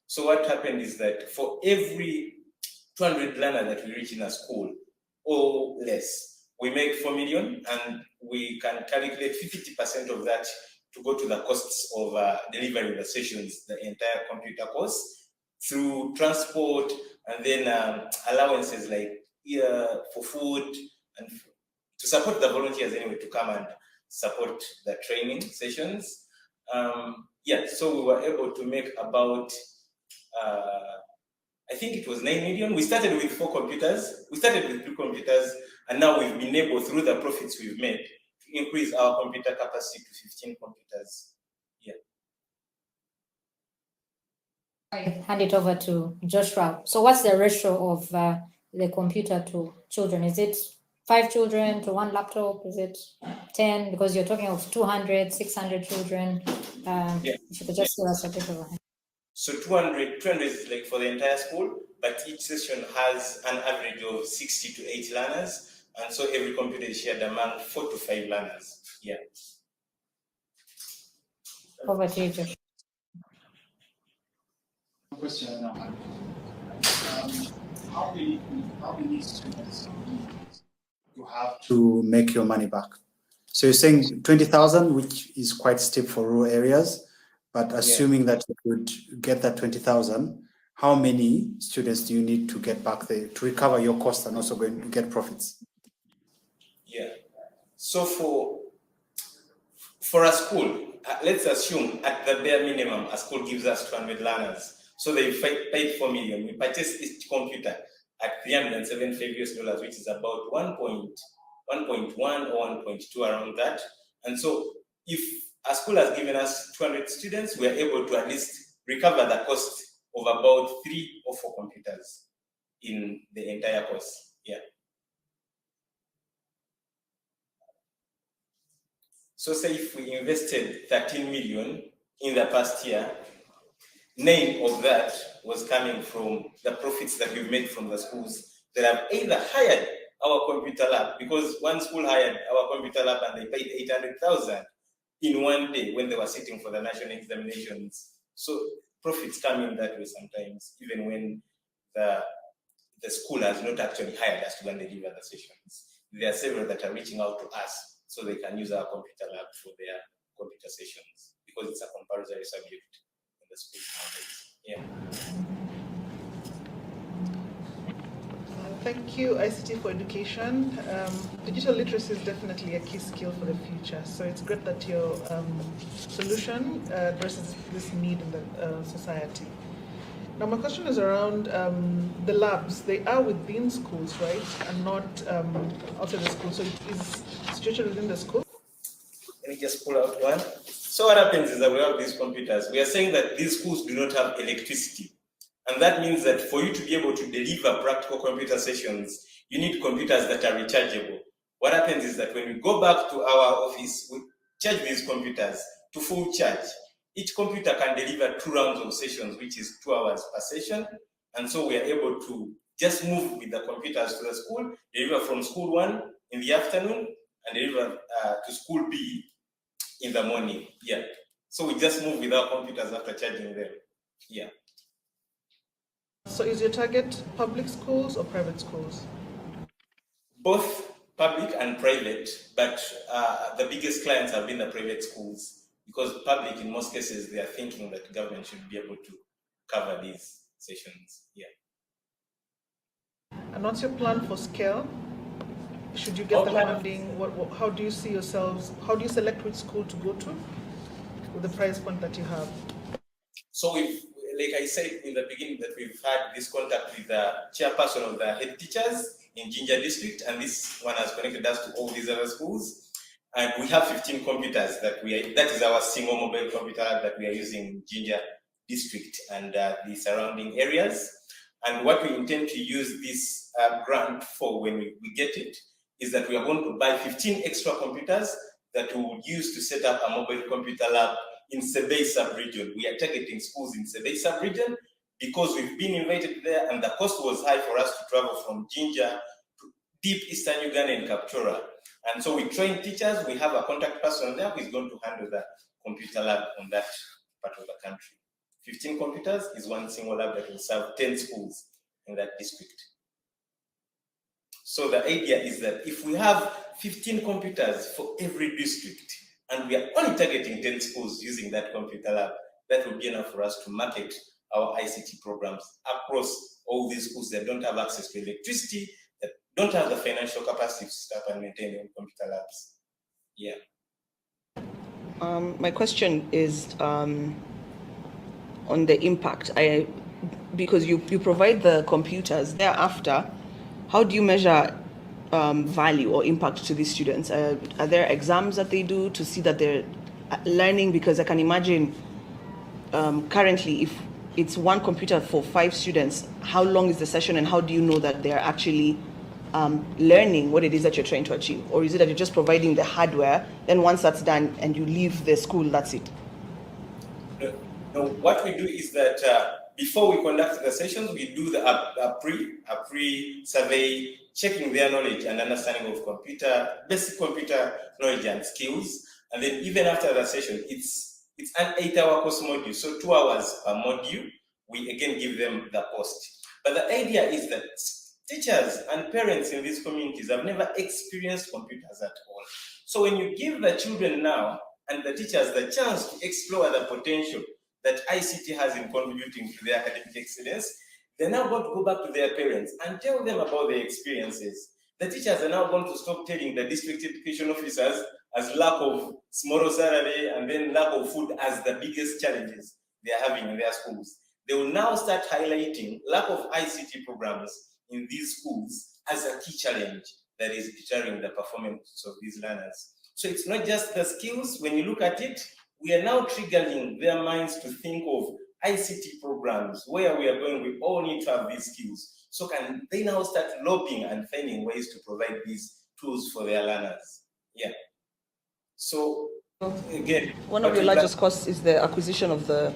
So what happened is that for every 200 learner that we reach in a school or less, we make 4 million, and we can calculate 50% of that to go to the costs of delivering the sessions, the entire computer course, through transport, and then allowances like for food, and to support the volunteers anyway to come and support the training sessions. So we were able to make about, I think it was 9 million. We started with 4 computers. We started with 2 computers, and now we've been able, through the profits we've made, to increase our computer capacity to 15 computers. Yeah. I hand it over to Joshua. So what's the ratio of the computer to children? Is it 5 children to 1 laptop? Is it 10? Because you're talking of 200, 600 children. Yeah. If you could just give us a bit of a... So 200 is like for the entire school, but each session has an average of 60 to 80 learners. And so every computer is shared among 4 to 5 learners. Yeah. Over to you, Joshua. Question now. How many students you have to make your money back? So you're saying 20,000, which is quite steep for rural areas, but assuming that you could get that 20,000, how many students do you need to get back there to recover your costs and also going to get profits? Yeah. So for a school, let's assume at the bare minimum, a school gives us 200 learners. So they paid 4 million. We purchased each computer at $375, which is about 1.1 or 1.2 around that. And so if a school has given us 200 students, we are able to at least recover the cost of about 3 or 4 computers in the entire course. Yeah. So say if we invested 13 million in the past year, 9 of that was coming from the profits that we've made from the schools that have either hired our computer lab, because one school hired our computer lab and they paid 800,000 in one day when they were sitting for the national examinations. So profits come in that way sometimes, even when the school has not actually hired us to go and deliver the sessions. There are several that are reaching out to us so they can use our computer lab for their computer sessions, because it's a compulsory subject in the school nowadays. Yeah. Thank you, ICT for Education. Digital literacy is definitely a key skill for the future. So it's great that your solution addresses this need in the society. Now my question is around the labs. They are within schools, right? And not outside the school. So it is situated within the school? Let me just pull out one. So what happens is that we have these computers. We are saying that these schools do not have electricity. And that means that for you to be able to deliver practical computer sessions, you need computers that are rechargeable. What happens is that when we go back to our office, we charge these computers to full charge. Each computer can deliver 2 rounds of sessions, which is 2 hours per session. And so we are able to just move with the computers to the school, deliver from school 1 in the afternoon, and deliver to school B in the morning. Yeah. So we just move with our computers after charging them. Yeah. So is your target public schools or private schools? Both public and private, but the biggest clients have been the private schools, because public, in most cases, they are thinking that government should be able to cover these sessions. Yeah. And what's your plan for scale? Should you get the funding? How do you see yourselves? How do you select which school to go to with the price point that you have? So like I said in the beginning, that we've had this contact with the chairperson of the head teachers in Jinja district, and this one has connected us to all these other schools. And we have 15 computers that is our single mobile computer that we are using in Jinja district and the surrounding areas. And what we intend to use this grant for when we get it is that we are going to buy 15 extra computers that we will use to set up a mobile computer lab in Sebei sub-region. We are targeting schools in Sebei sub-region because we've been invited there and the cost was high for us to travel from Jinja to deep eastern Uganda and Kapchora. And so we train teachers, we have a contact person there who is going to handle the computer lab on that part of the country. 15 computers is one single lab that will serve 10 schools in that district. So the idea is that if we have 15 computers for every district, and we are only targeting 10 schools using that computer lab, that will be enough for us to market our ICT programs across all these schools that don't have access to electricity, that don't have the financial capacity to start and maintain their computer labs. Yeah. My question is on the impact. Because you provide the computers, thereafter, how do you measure value or impact to these students? Are there exams that they do to see that they're learning? Because I can imagine currently, if it's one computer for 5 students, how long is the session and how do you know that they're actually learning what it is that you're trying to achieve? Or is it that you're just providing the hardware, then once that's done and you leave the school, that's it? No, what we do is that before we conduct the sessions, we do a pre-survey, checking their knowledge and understanding of basic computer knowledge and skills. And then even after the session, it's an 8-hour course module, so 2 hours per module. We again give them the post. But the idea is that teachers and parents in these communities have never experienced computers at all. So when you give the children now and the teachers the chance to explore the potential that ICT has in contributing to their academic excellence, they're now going to go back to their parents and tell them about their experiences. The teachers are now going to stop telling the district education officers as lack of small salary and then lack of food as the biggest challenges they are having in their schools. They will now start highlighting lack of ICT programs in these schools as a key challenge that is deterring the performance of these learners. So it's not just the skills. When you look at it, we are now triggering their minds to think of ICT programs where we are going. We all need to have these skills. So can they now start lobbying and finding ways to provide these tools for their learners? Yeah. So again, one of your largest costs is the acquisition of the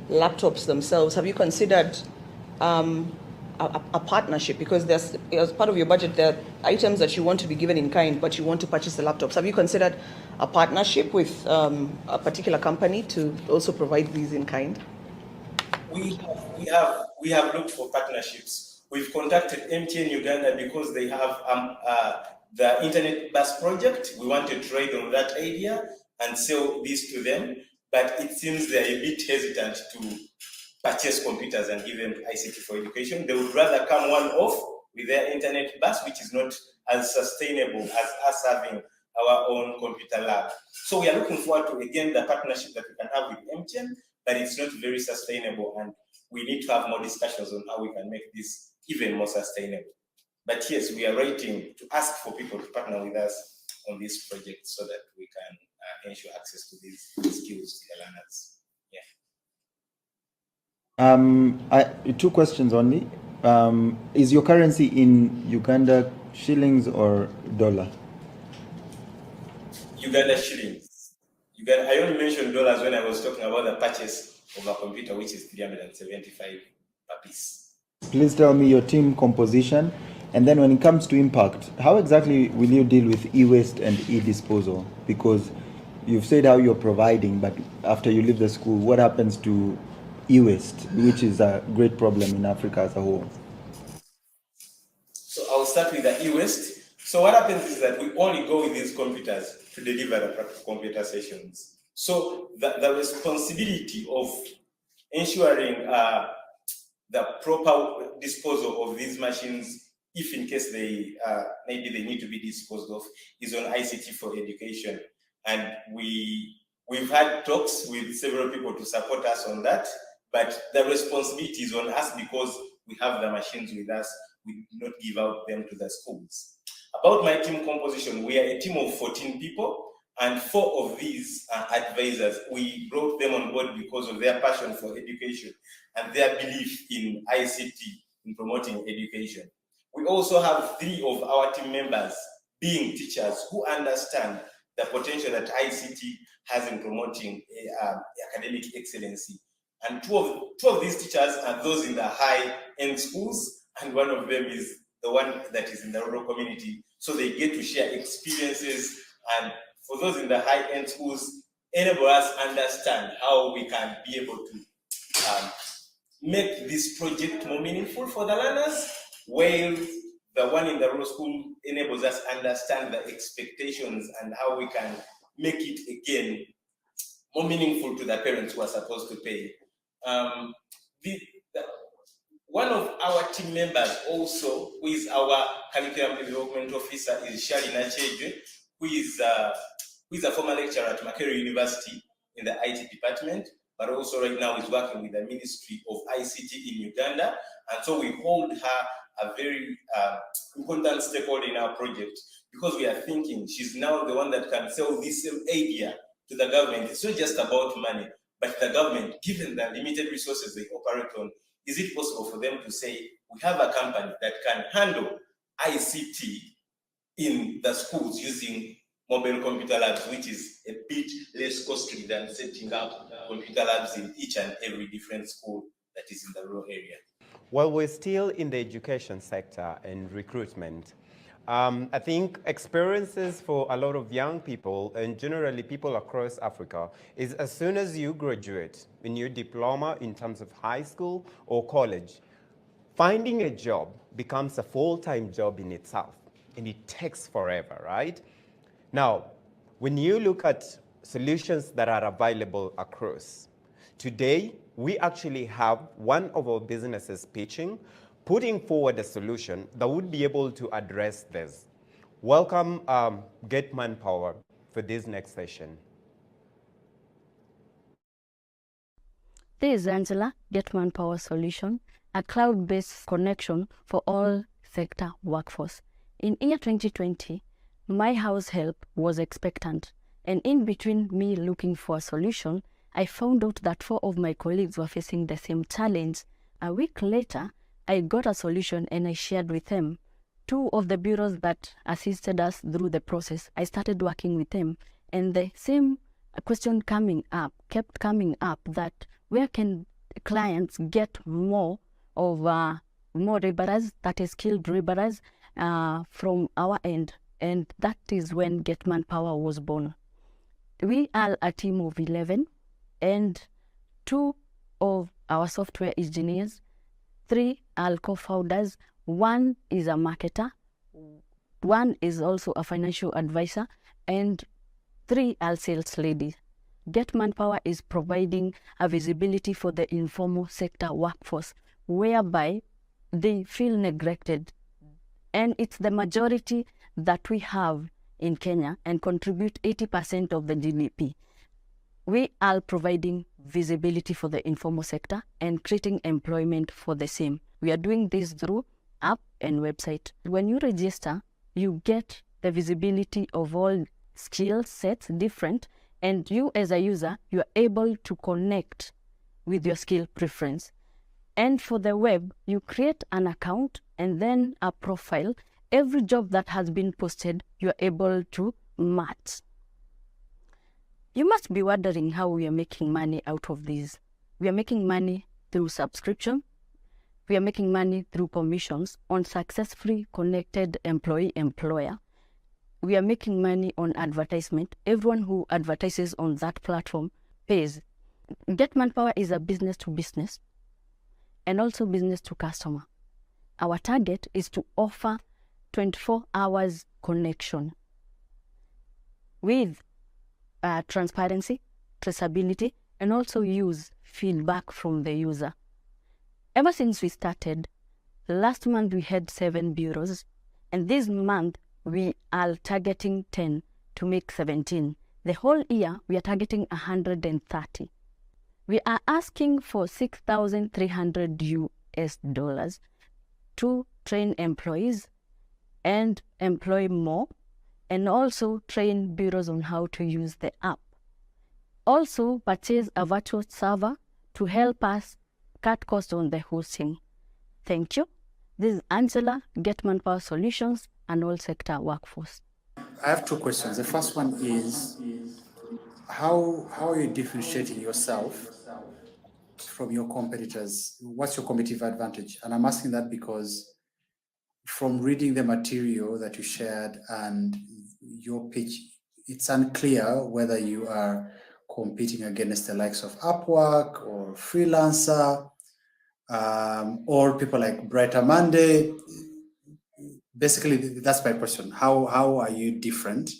laptops themselves. Have you considered a partnership? Because there's, as part of your budget, there are items that you want to be given in kind, but you want to purchase the laptops. Have you considered a partnership with a particular company to also provide these in kind? We have looked for partnerships. We've contacted MTN Uganda because they have the internet bus project. We want to trade on that idea and sell this to them, but it seems they're a bit hesitant to purchase computers and give them ICT for education. They would rather come one-off with their internet bus, which is not as sustainable as us having our own computer lab. So we are looking forward to, again, the partnership that we can have with MTN, but it's not very sustainable, and we need to have more discussions on how we can make this even more sustainable. But yes, we are writing to ask for people to partner with us on this project so that we can ensure access to these skills to the learners. Yeah. 2 questions only. Is your currency in Uganda shillings or dollar? Uganda shillings. I only mentioned dollars when I was talking about the purchase of a computer, which is 375 per piece. Please tell me your team composition. And then when it comes to impact, how exactly will you deal with e-waste and e-disposal? Because you've said how you're providing, but after you leave the school, what happens to e-waste, which is a great problem in Africa as a whole? So I'll start with the e-waste. So what happens is that we only go with these computers to deliver the practical computer sessions. So the responsibility of ensuring the proper disposal of these machines, if in case maybe they need to be disposed of, is on ICT for education. And we've had talks with several people to support us on that, but the responsibility is on us because we have the machines with us. We do not give out them to the schools. About my team composition, we are a team of 14 people, and 4 of these are advisors. We brought them on board because of their passion for education and their belief in ICT, in promoting education. We also have 3 of our team members being teachers who understand the potential that ICT has in promoting academic excellency. And two of these teachers are those in the high-end schools, and one of them is the one that is in the rural community. So they get to share experiences, and for those in the high-end schools, enable us understand how we can be able to make this project more meaningful for the learners, while the one in the rural school enables us understand the expectations and how we can make it, again, more meaningful to the parents who are supposed to pay. One of our team members also, who is our curriculum development officer, is Shari Nachejwe, who is a former lecturer at Makerere University in the IT department. but also right now is working with the Ministry of ICT in Uganda. And so we hold her a very important stakeholder in our project, because we are thinking she's now the one that can sell this same idea to the government. It's not just about money, but the government, given the limited resources they operate on, is it possible for them to say, we have a company that can handle ICT in the schools using mobile computer labs, which is a bit less costly than setting up computer labs in each and every different school that is in the rural area? Well, we're still in the education sector and recruitment. I think experiences for a lot of young people and generally people across Africa is as soon as you graduate in your diploma in terms of high school or college, finding a job becomes a full-time job in itself, and it takes forever, right? Now, when you look at solutions that are available across, today, we actually have one of our businesses pitching, putting forward a solution that would be able to address this. Welcome, Get Manpower, for this next session. This is Angela, Get Manpower Solution, a cloud-based connection for all sector workforce. In year 2020, my house help was expectant, and in between me looking for a solution, I found out that 4 of my colleagues were facing the same challenge. A week later, I got a solution and I shared with them. 2 of the bureaus that assisted us through the process, I started working with them, and the same question kept coming up, that where can clients get more of more laborers, that is skilled laborers, from our end, and that is when Get Manpower was born. We are a team of 11, and 2 of our software engineers, 3 are co-founders, 1 is a marketer, 1 is also a financial advisor, and 3 are sales ladies. Get Manpower is providing a visibility for the informal sector workforce, whereby they feel neglected. And it's the majority that we have in Kenya and contribute 80% of the GDP. We are providing visibility for the informal sector and creating employment for the same. We are doing this through app and website. When you register, you get the visibility of all skill sets different, and you as a user, you are able to connect with your skill preference. And for the web, you create an account and then a profile. Every job that has been posted, you are able to match. You must be wondering how we are making money out of this. We are making money through subscription. We are making money through commissions on successfully connected employee-employer. We are making money on advertisement. Everyone who advertises on that platform pays. Get Manpower is a business to business and also business to customer. Our target is to offer 24 hours connection with transparency, traceability, and also use feedback from the user. Ever since we started, last month we had 7 bureaus, and this month we are targeting 10 to make 17. The whole year we are targeting 130. We are asking for $6,300 to train employees and employ more, and also train bureaus on how to use the app. Also purchase a virtual server to help us cut costs on the hosting. Thank you. This is Angela, Get Manpower Solutions and all sector workforce. I have 2 questions. The first one is, how are you differentiating yourself from your competitors? What's your competitive advantage? And I'm asking that because from reading the material that you shared and your pitch, it's unclear whether you are competing against the likes of Upwork or Freelancer, or people like Brighter Monday. Basically, that's my question. How are you different,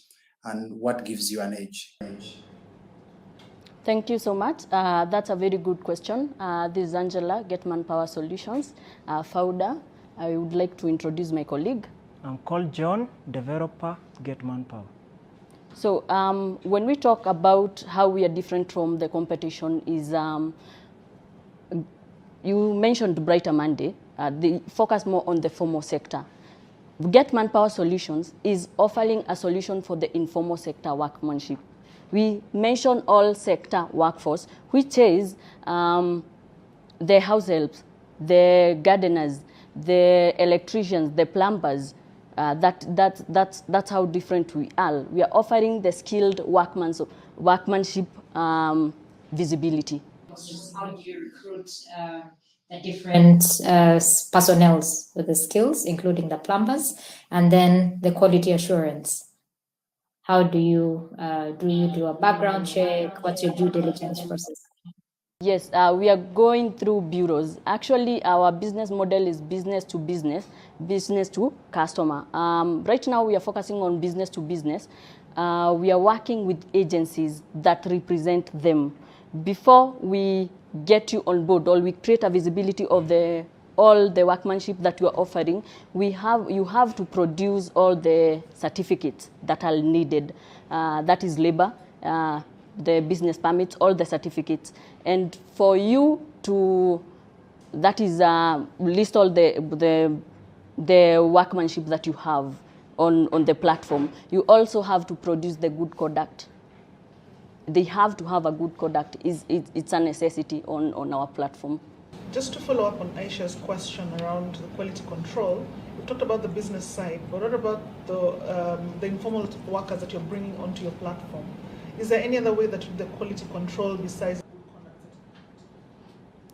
and what gives you an edge? Thank you so much. That's a very good question. This is Angela, Get Manpower Solutions, founder. I would like to introduce my colleague. I'm called John, developer, Get Manpower. So when we talk about how we are different from the competition is, you mentioned Brighter Monday, they focus more on the formal sector. Get Manpower Solutions is offering a solution for the informal sector workmanship. We mention all sector workforce, which is the house helps, the gardeners, the electricians, the plumbers. That's how different we are. We are offering the skilled workmanship visibility. How do you recruit the different personnels with the skills, including the plumbers, and then the quality assurance? How do you do a background check? What's your due diligence process? Yes, we are going through bureaus. Actually, our business model is business to customer. Right now, we are focusing on business to business. We are working with agencies that represent them. Before we get you on board or we create a visibility of all the workmanship that you are offering, you have to produce all the certificates that are needed. That is labor, the business permits, all the certificates. And for you to, that is list all the workmanship that you have on the platform. You also have to produce the good conduct. They have to have a good conduct. It's a necessity on our platform. Just to follow up on Aisha's question around the quality control, we talked about the business side, but what about the informal workers that you're bringing onto your platform? Is there any other way that the quality control besides?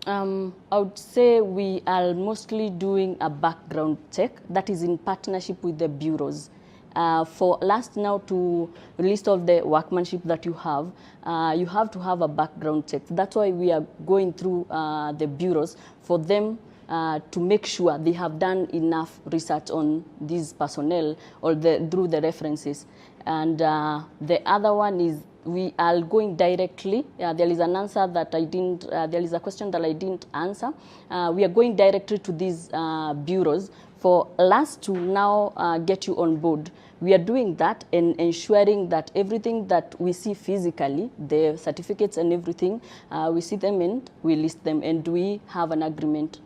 I would say we are mostly doing a background check that is in partnership with the bureaus. For last now to list all the workmanship that you have to have a background check. That's why we are going through the bureaus for them to make sure they have done enough research on these personnel or through the references. And the other one is we are going directly. There is an answer that I didn't, there is a question that I didn't answer. We are going directly to these bureaus for us to now get you on board. We are doing that and ensuring that everything that we see physically, the certificates and everything, we see them and we list them and we have an agreement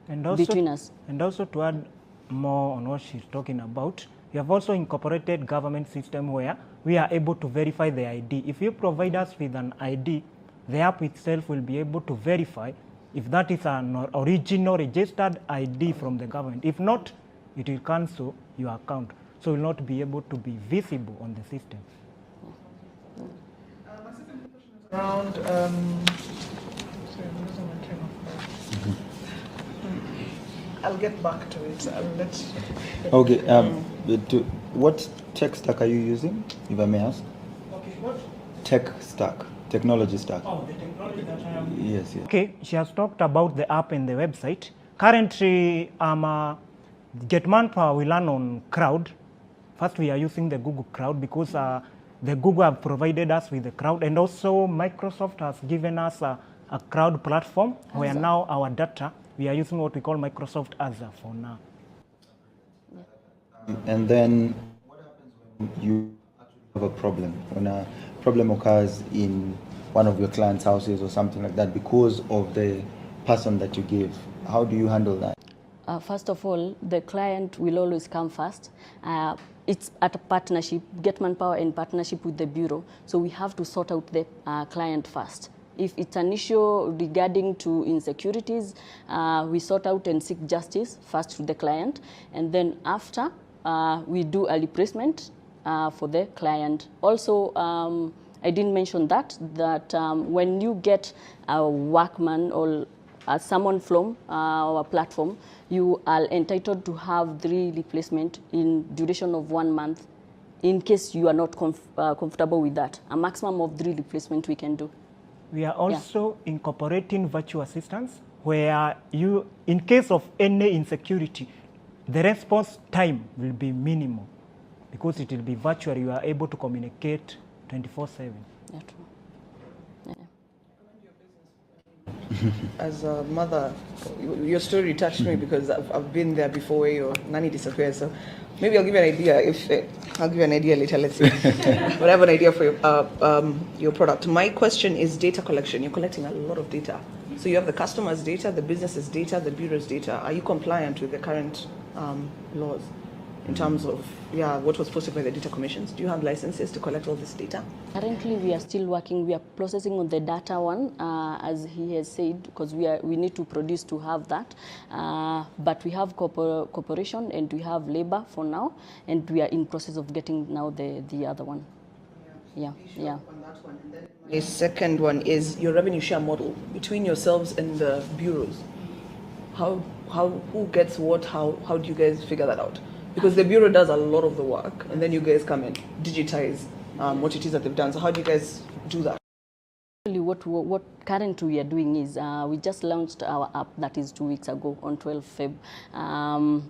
between us. And also to add more on what she's talking about, we have also incorporated government system where we are able to verify the ID. If you provide us with an ID, the app itself will be able to verify if that is an original registered ID from the government. If not, it will cancel your account. So it will not be able to be visible on the system. My second question is around, sorry, I'm losing my train of thought. I'll get back to it. I'll let. Okay. What tech stack are you using, if I may ask? Okay, what? Tech stack, technology stack. Oh, the technology that I am. Yes, yes. Okay, she has talked about the app and the website. Currently, Get Manpower we learn on Crowd. First, we are using the Google Crowd because the Google have provided us with the Crowd, and also Microsoft has given us a Crowd platform where now our data, we are using what we call Microsoft Azure for now. And then what happens when you actually have a problem? When a problem occurs in one of your clients' houses or something like that because of the person that you give, how do you handle that? First of all, the client will always come first. It's at a partnership, Get Manpower in partnership with the bureau. So we have to sort out the client first. If it's an issue regarding to insecurities, we sort out and seek justice first to the client. And then after, we do a replacement for the client. Also, I didn't mention that when you get a workman or someone from our platform, you are entitled to have 3 replacements in duration of 1 month in case you are not comfortable with that. A maximum of 3 replacements we can do. We are also incorporating virtual assistants where you, in case of any insecurity, the response time will be minimal because it will be virtual. You are able to communicate 24/7. Yeah, true. Yeah. as a mother, your story touched me because I've been there before where your nanny disappeared. So maybe I'll give you an idea. I'll give you an idea later. Let's see. But I have an idea for your product. My question is data collection. You're collecting a lot of data. So you have the customer's data, the business's data, the bureau's data. Are you compliant with the current laws in terms of what was posted by the data commissions? Do you have licenses to collect all this data? Currently, we are still working. We are processing on the data one, as he has said, because we need to produce to have that. But we have cooperation and we have labor for now, and we are in process of getting now the other one. Yeah. The second one is your revenue share model between yourselves and the bureaus. Who gets what? How do you guys figure that out? Because the bureau does a lot of the work, and then you guys come and digitize what it is that they've done. So how do you guys do that? What currently we are doing is we just launched our app that is 2 weeks ago on 12 Feb.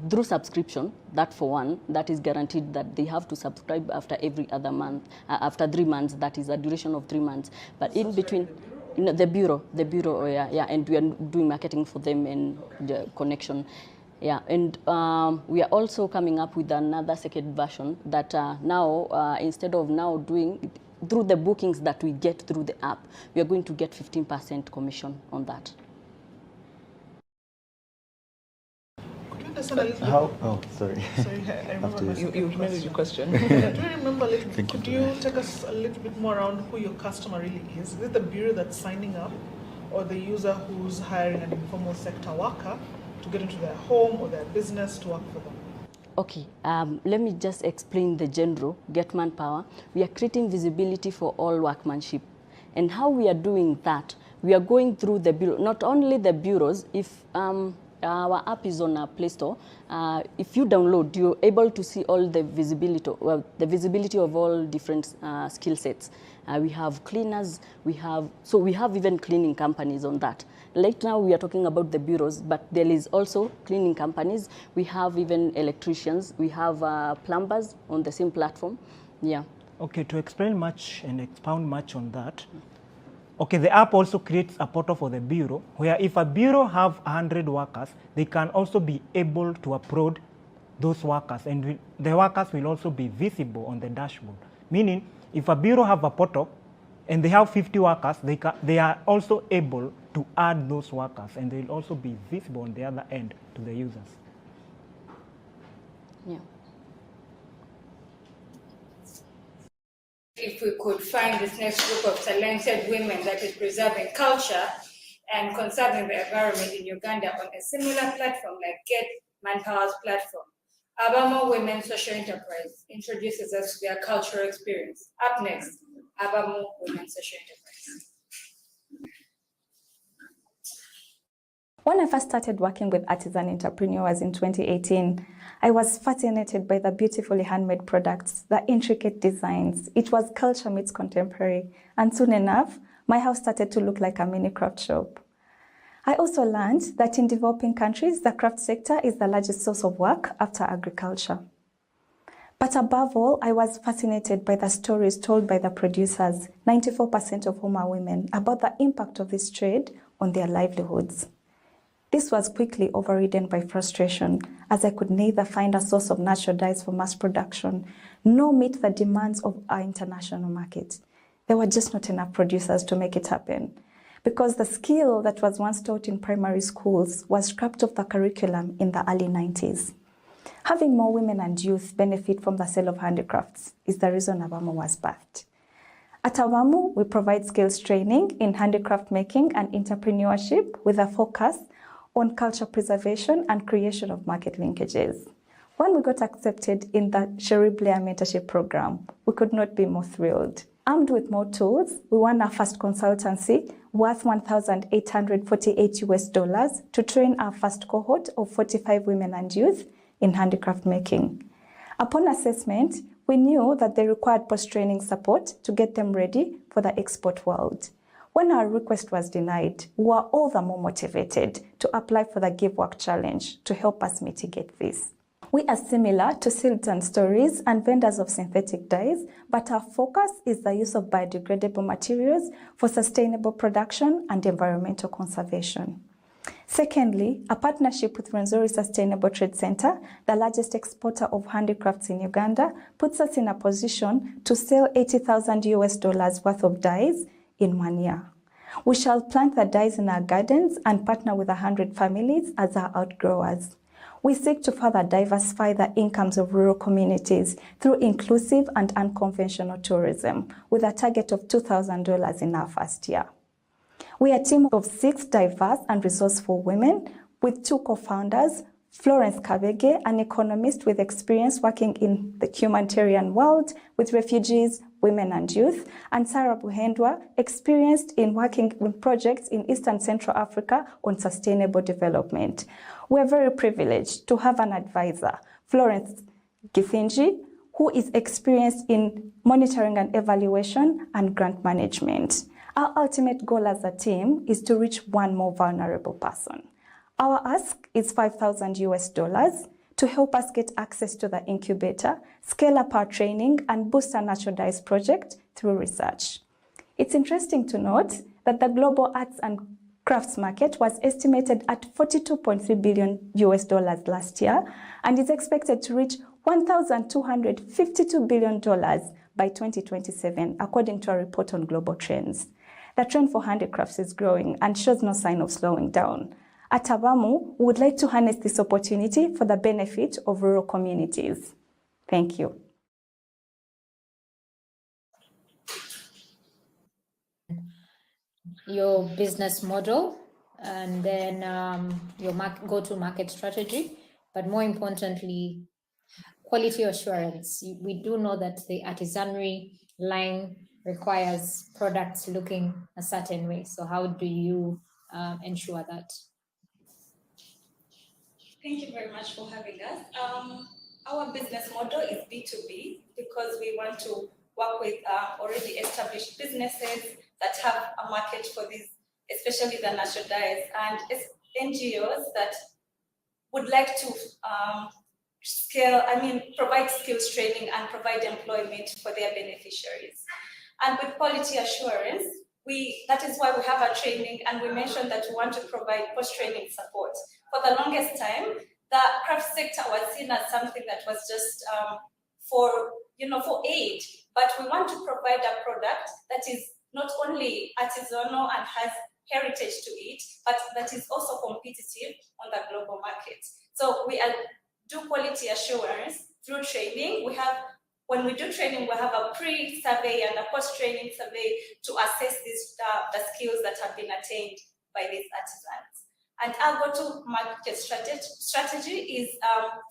Through subscription, that for one, that is guaranteed that they have to subscribe after every other month, after 3 months, that is a duration of 3 months. But in between, the bureau, and we are doing marketing for them and the connection. Yeah, and we are also coming up with another second version that now, instead of now doing through the bookings that we get through the app, we are going to get 15% commission on that. How? Oh, sorry. Sorry, I remember. You remember your question. Do you remember? Could you take us a little bit more around who your customer really is? Is it the bureau that's signing up, or the user who's hiring an informal sector worker to get into their home or their business to work for them? Okay, let me just explain the general Get Manpower. We are creating visibility for all workmanship. And how we are doing that, we are going through the bureau, not only the bureaus. If our app is on our Play Store, if you download, you're able to see all the visibility, the visibility of all different skill sets. We have cleaners, we have even cleaning companies on that. Right now we are talking about the bureaus, but there is also cleaning companies. We have even electricians, we have plumbers on the same platform. Yeah. Okay, to explain much and expound much on that. Okay, the app also creates a portal for the bureau, where if a bureau have 100 workers, they can also be able to upload those workers, and the workers will also be visible on the dashboard. Meaning, if a bureau have a portal and they have 50 workers, they are also able to add those workers, and they will also be visible on the other end to the users. Yeah. If we could find this next group of talented women that is preserving culture and conserving the environment in Uganda on a similar platform like Get Manpower's platform, Abamo Women Social Enterprise introduces us to their cultural experience. Up next, Abamo Women Social Enterprise. When I first started working with artisan entrepreneurs in 2018, I was fascinated by the beautifully handmade products, the intricate designs. It was culture meets contemporary, and soon enough, my house started to look like a mini craft shop. I also learned that in developing countries, the craft sector is the largest source of work after agriculture. But above all, I was fascinated by the stories told by the producers, 94% of whom are women, about the impact of this trade on their livelihoods. This was quickly overridden by frustration, as I could neither find a source of natural dyes for mass production, nor meet the demands of our international market. There were just not enough producers to make it happen, because the skill that was once taught in primary schools was scrapped off the curriculum in the early 90s. Having more women and youth benefit from the sale of handicrafts is the reason Abamo was birthed. At Abamo, we provide skills training in handicraft making and entrepreneurship with a focus on culture preservation and creation of market linkages. When we got accepted in the Cherie Blair mentorship program, we could not be more thrilled. Armed with more tools, we won our first consultancy worth $1,848 to train our first cohort of 45 women and youth in handicraft making. Upon assessment, we knew that they required post-training support to get them ready for the export world. When our request was denied, we were all the more motivated to apply for the Give Work Challenge to help us mitigate this. We are similar to Silks and Stories and vendors of synthetic dyes, but our focus is the use of biodegradable materials for sustainable production and environmental conservation. Secondly, a partnership with Rwenzori Sustainable Trade Center, the largest exporter of handicrafts in Uganda, puts us in a position to sell $80,000 worth of dyes in 1 year. We shall plant the dyes in our gardens and partner with 100 families as our outgrowers. We seek to further diversify the incomes of rural communities through inclusive and unconventional tourism, with a target of $2,000 in our first year. We are a team of 6 diverse and resourceful women with 2 co-founders, Florence Kabege, an economist with experience working in the humanitarian world with refugees, women and youth, and Sarah Buhendwa, experienced in working in projects in East and Central Africa on sustainable development. We're very privileged to have an advisor, Florence Githinji, who is experienced in monitoring and evaluation and grant management. Our ultimate goal as a team is to reach one more vulnerable person. Our ask is $5,000 to help us get access to the incubator, scale up our training, and boost our natural dyes project through research. It's interesting to note that the global arts and crafts market was estimated at $42.3 billion last year and is expected to reach $1,252 billion by 2027, according to a report on global trends. The trend for handicrafts is growing and shows no sign of slowing down. At Abamu, we would like to harness this opportunity for the benefit of rural communities. Thank you. Your business model, and then your go-to-market strategy, but more importantly, quality assurance. We do know that the artisanry line requires products looking a certain way. So how do you ensure that? Thank you very much for having us. Our business model is B2B because we want to work with already established businesses that have a market for these, especially the natural dyes, and NGOs that would like to provide skills training and provide employment for their beneficiaries. And with quality assurance, that is why we have our training, and we mentioned that we want to provide post-training support. For the longest time, the craft sector was seen as something that was just for aid, but we want to provide a product that is not only artisanal and has heritage to it, but that is also competitive on the global market. So we do quality assurance through training. When we do training, we have a pre-survey and a post-training survey to assess the skills that have been attained by these artisans. And our go-to-market strategy is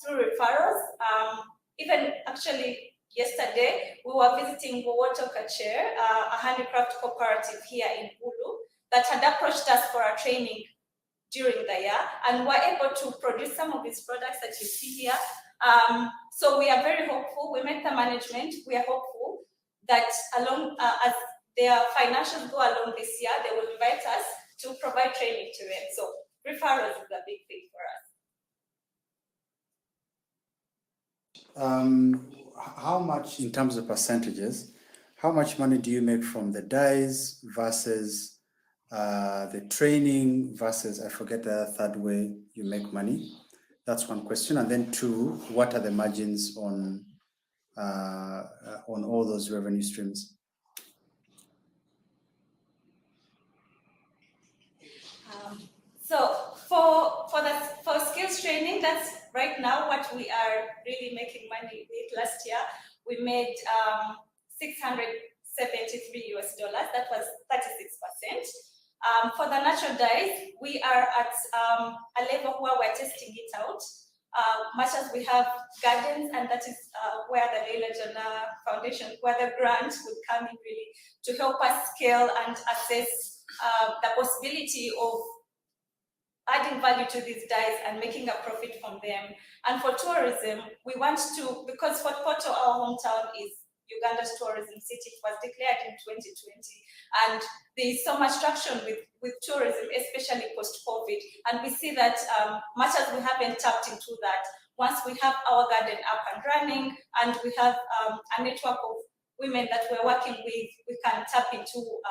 through referrals. Even actually yesterday, we were visiting Wowoto Kacher, a handicraft cooperative here in Bulu, that had approached us for our training during the year, and were able to produce some of these products that you see here. So we are very hopeful. We met the management. We are hopeful that as their financials go along this year, they will invite us to provide training to them. So referrals is a big thing for us. How much, in terms of percentages, how much money do you make from the dyes versus the training versus, I forget the third way you make money? That's one question. And then 2, what are the margins on all those revenue streams? So for skills training, that's right now what we are really making money with. Last year, we made $673. That was 36%. For the natural dyes, we are at a level where we're testing it out. Much as we have gardens, and that is where the Leila Jannah Foundation, where the grant would come in really to help us scale and assess the possibility of adding value to these dyes and making a profit from them. And for tourism, we want to, because Fort Portal, our hometown, is Uganda's tourism city. It was declared in 2020, and there is so much traction with tourism, especially post-COVID. And we see that much as we haven't tapped into that, once we have our garden up and running, and we have a network of women that we're working with, we can tap into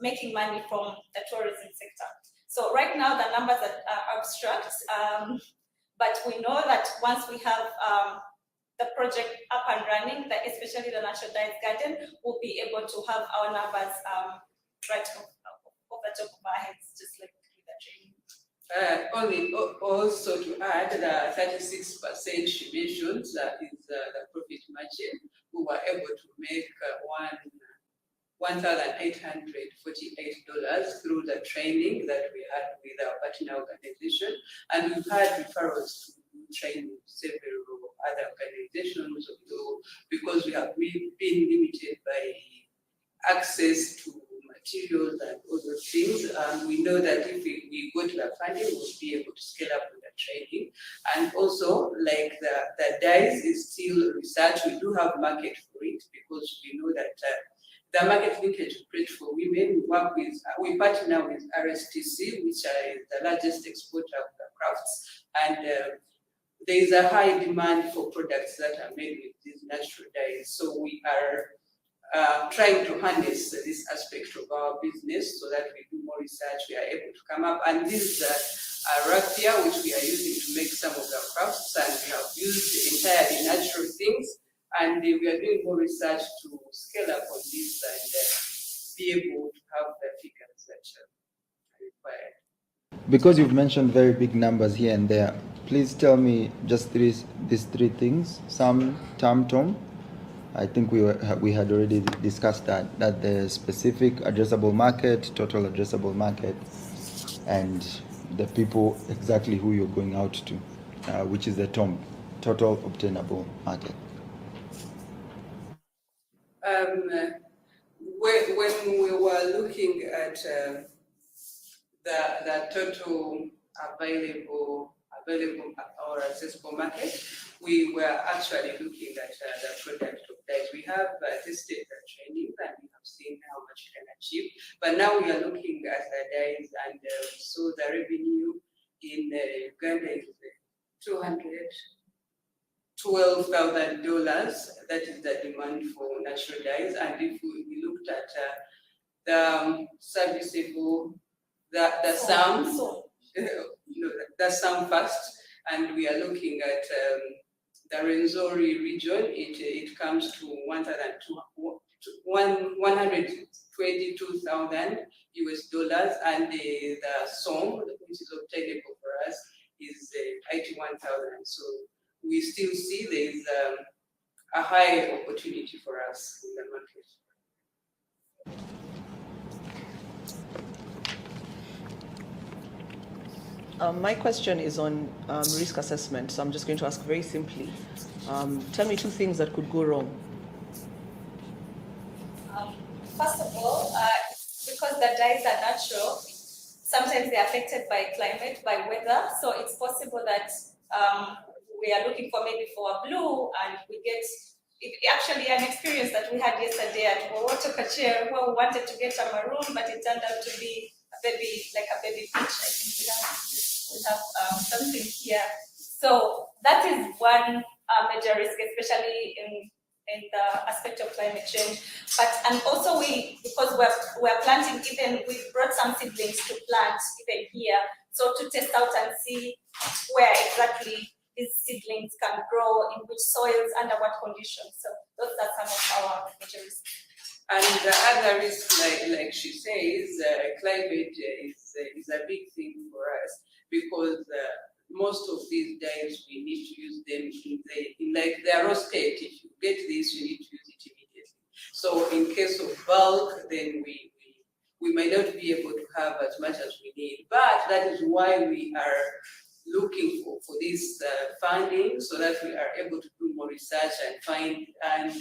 making money from the tourism sector. So right now the numbers are abstract, but we know that once we have the project up and running, especially the Natural Dyes Garden, we'll be able to have our numbers right off the top of our heads, just like with the training. Also to add, the 36% she mentioned is the profit margin. We were able to make $1,848 through the training that we had with our partner organization, and we've had referrals to train several other organizations, because we have been limited by access to materials and other things. We know that if we go to the funding, we'll be able to scale up with the training. And also, like the dyes is still research. We do have market for it, because we know that the market linkage rate for women, we partner with RSTC, which is the largest exporter of the crafts, and there is a high demand for products that are made with these natural dyes. So we are trying to harness this aspect of our business so that we do more research, we are able to come up. And this is a raffia which we are using to make some of the crafts, and we have used entirely natural things. And we are doing more research to scale up on this and be able to have the figures that are required. Because you've mentioned very big numbers here and there, please tell me just these three things. Some tom. I think we had already discussed that the specific addressable market, total addressable market, and the people exactly who you're going out to, which is the TOM, total obtainable market. When we were looking at the total available or accessible market, we were actually looking at the product of dyes. We have tested the training and we have seen how much you can achieve. But now we are looking at the dyes, and we saw the revenue in Uganda is $212,000. That is the demand for natural dyes. And if we looked at the serviceable, the SAM first, and we are looking at the Renzori region, it comes to $122,000 US, and the SOM, which is obtainable for us, is 81,000. So we still see there is a high opportunity for us in the market. My question is on risk assessment, so I'm just going to ask very simply. Tell me two things that could go wrong. First of all, because the dyes are natural, sometimes they're affected by climate, by weather. So it's possible that we are looking for maybe for a blue, and we get actually an experience that we had yesterday at Water Kachir, where we wanted to get a maroon, but it turned out to be a baby peach. I think we have something here. So that is one major risk, especially in the aspect of climate change. And also because we're planting, even we brought some seedlings to plant even here, so to test out and see where exactly these seedlings can grow, in which soils, under what conditions. So those are some of our major risks. And the other risk, like she says, climate is a big thing for us, because most of these dyes we need to use them in their raw state. If you get this, you need to use it immediately. So in case of bulk, then we might not be able to have as much as we need. But that is why we are looking for this funding, so that we are able to do more research and find and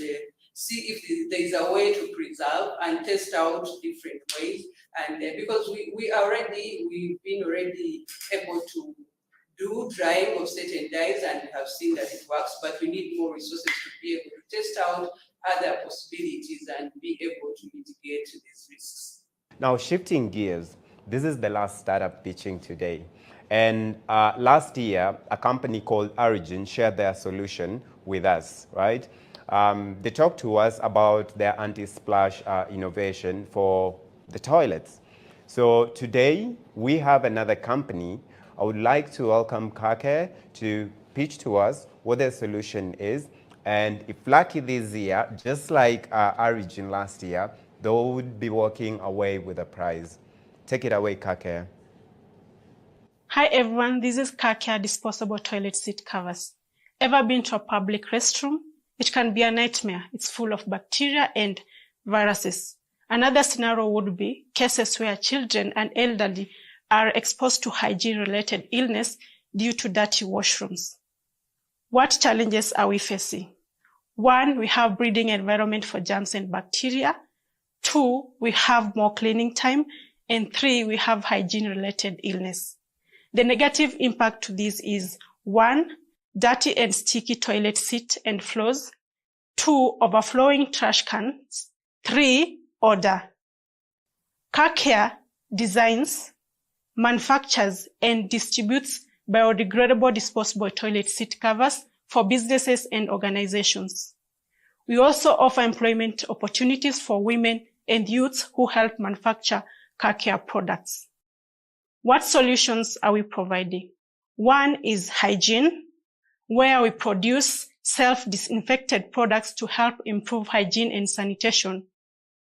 see if there is a way to preserve and test out different ways. And because we've been already able to do drying of certain dyes, and we have seen that it works, but we need more resources to be able to test out other possibilities and be able to mitigate these risks. Now, shifting gears, this is the last startup pitching today. And last year, a company called Origin shared their solution with us, right? They talked to us about their anti-splash innovation for the toilets. So today, we have another company. I would like to welcome Kake to pitch to us what their solution is. And if lucky this year, just like Origin last year, they would be walking away with a prize. Take it away, Kake. Hi everyone, this is Kakia disposable toilet seat covers. Ever been to a public restroom? It can be a nightmare. It's full of bacteria and viruses. Another scenario would be cases where children and elderly are exposed to hygiene-related illness due to dirty washrooms. What challenges are we facing? 1, we have breeding environment for germs and bacteria. 2, we have more cleaning time. And 3, we have hygiene-related illness. The negative impact to this is 1, dirty and sticky toilet seat and floors. 2, overflowing trash cans. 3, odor. Car Care designs, manufactures, and distributes biodegradable disposable toilet seat covers for businesses and organizations. We also offer employment opportunities for women and youths who help manufacture car care products. What solutions are we providing? 1 is hygiene, where we produce self-disinfected products to help improve hygiene and sanitation.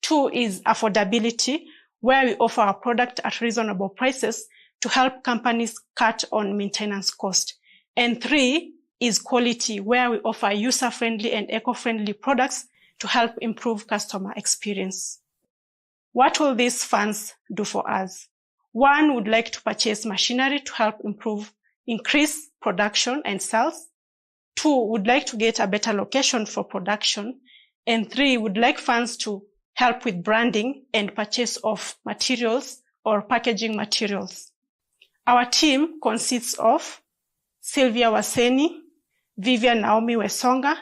2 is affordability, where we offer our product at reasonable prices to help companies cut on maintenance cost. And 3 is quality, where we offer user-friendly and eco-friendly products to help improve customer experience. What will these funds do for us? 1 would like to purchase machinery to help increase production and sales. 2 would like to get a better location for production. And 3 would like funds to help with branding and purchase of materials or packaging materials. Our team consists of Sylvia Waseni, Vivian Naomi Wesonga,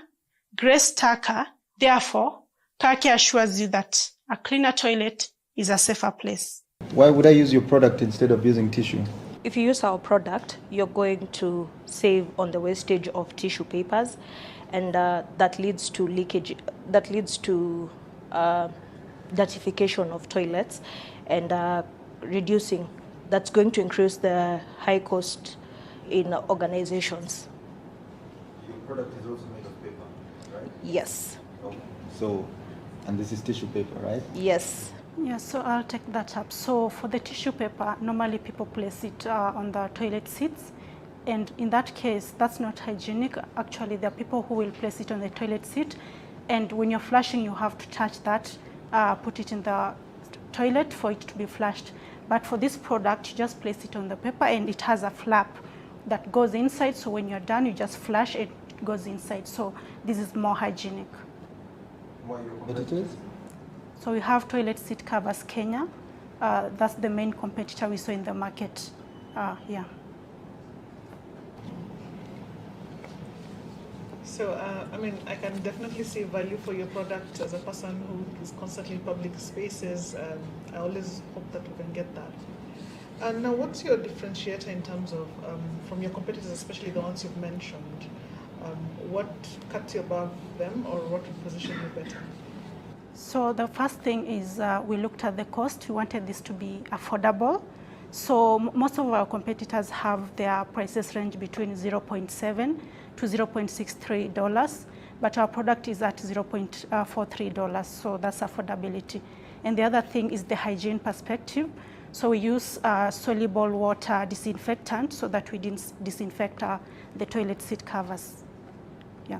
Grace Tucker. Therefore, Kaki assures you that a cleaner toilet is a safer place. Why would I use your product instead of using tissue? If you use our product, you're going to save on the wastage of tissue papers, and that leads to leakage, that leads to dirtification of toilets, and that's going to increase the high cost in organizations. Your product is also made of paper, right? Yes. Okay. So, and this is tissue paper, right? Yes. Yeah, so I'll take that up. So for the tissue paper, normally people place it on the toilet seats. And in that case, that's not hygienic. Actually, there are people who will place it on the toilet seat. And when you're flushing, you have to touch that, put it in the toilet for it to be flushed. But for this product, you just place it on the paper and it has a flap that goes inside. So when you're done, you just flush it, it goes inside. So this is more hygienic. Why your competitors? So we have Toilet Seat Covers Kenya. That's the main competitor we saw in the market. Yeah. So, I mean, I can definitely see value for your product as a person who is constantly in public spaces. I always hope that we can get that. And now, what's your differentiator in terms of, from your competitors, especially the ones you've mentioned? What cuts you above them, or what would position you better? So the first thing is we looked at the cost. We wanted this to be affordable. So most of our competitors have their prices range between $0.7 to $0.63, but our product is at $0.43, so that's affordability. And the other thing is the hygiene perspective. So we use soluble water disinfectant so that we disinfect the toilet seat covers. Yeah.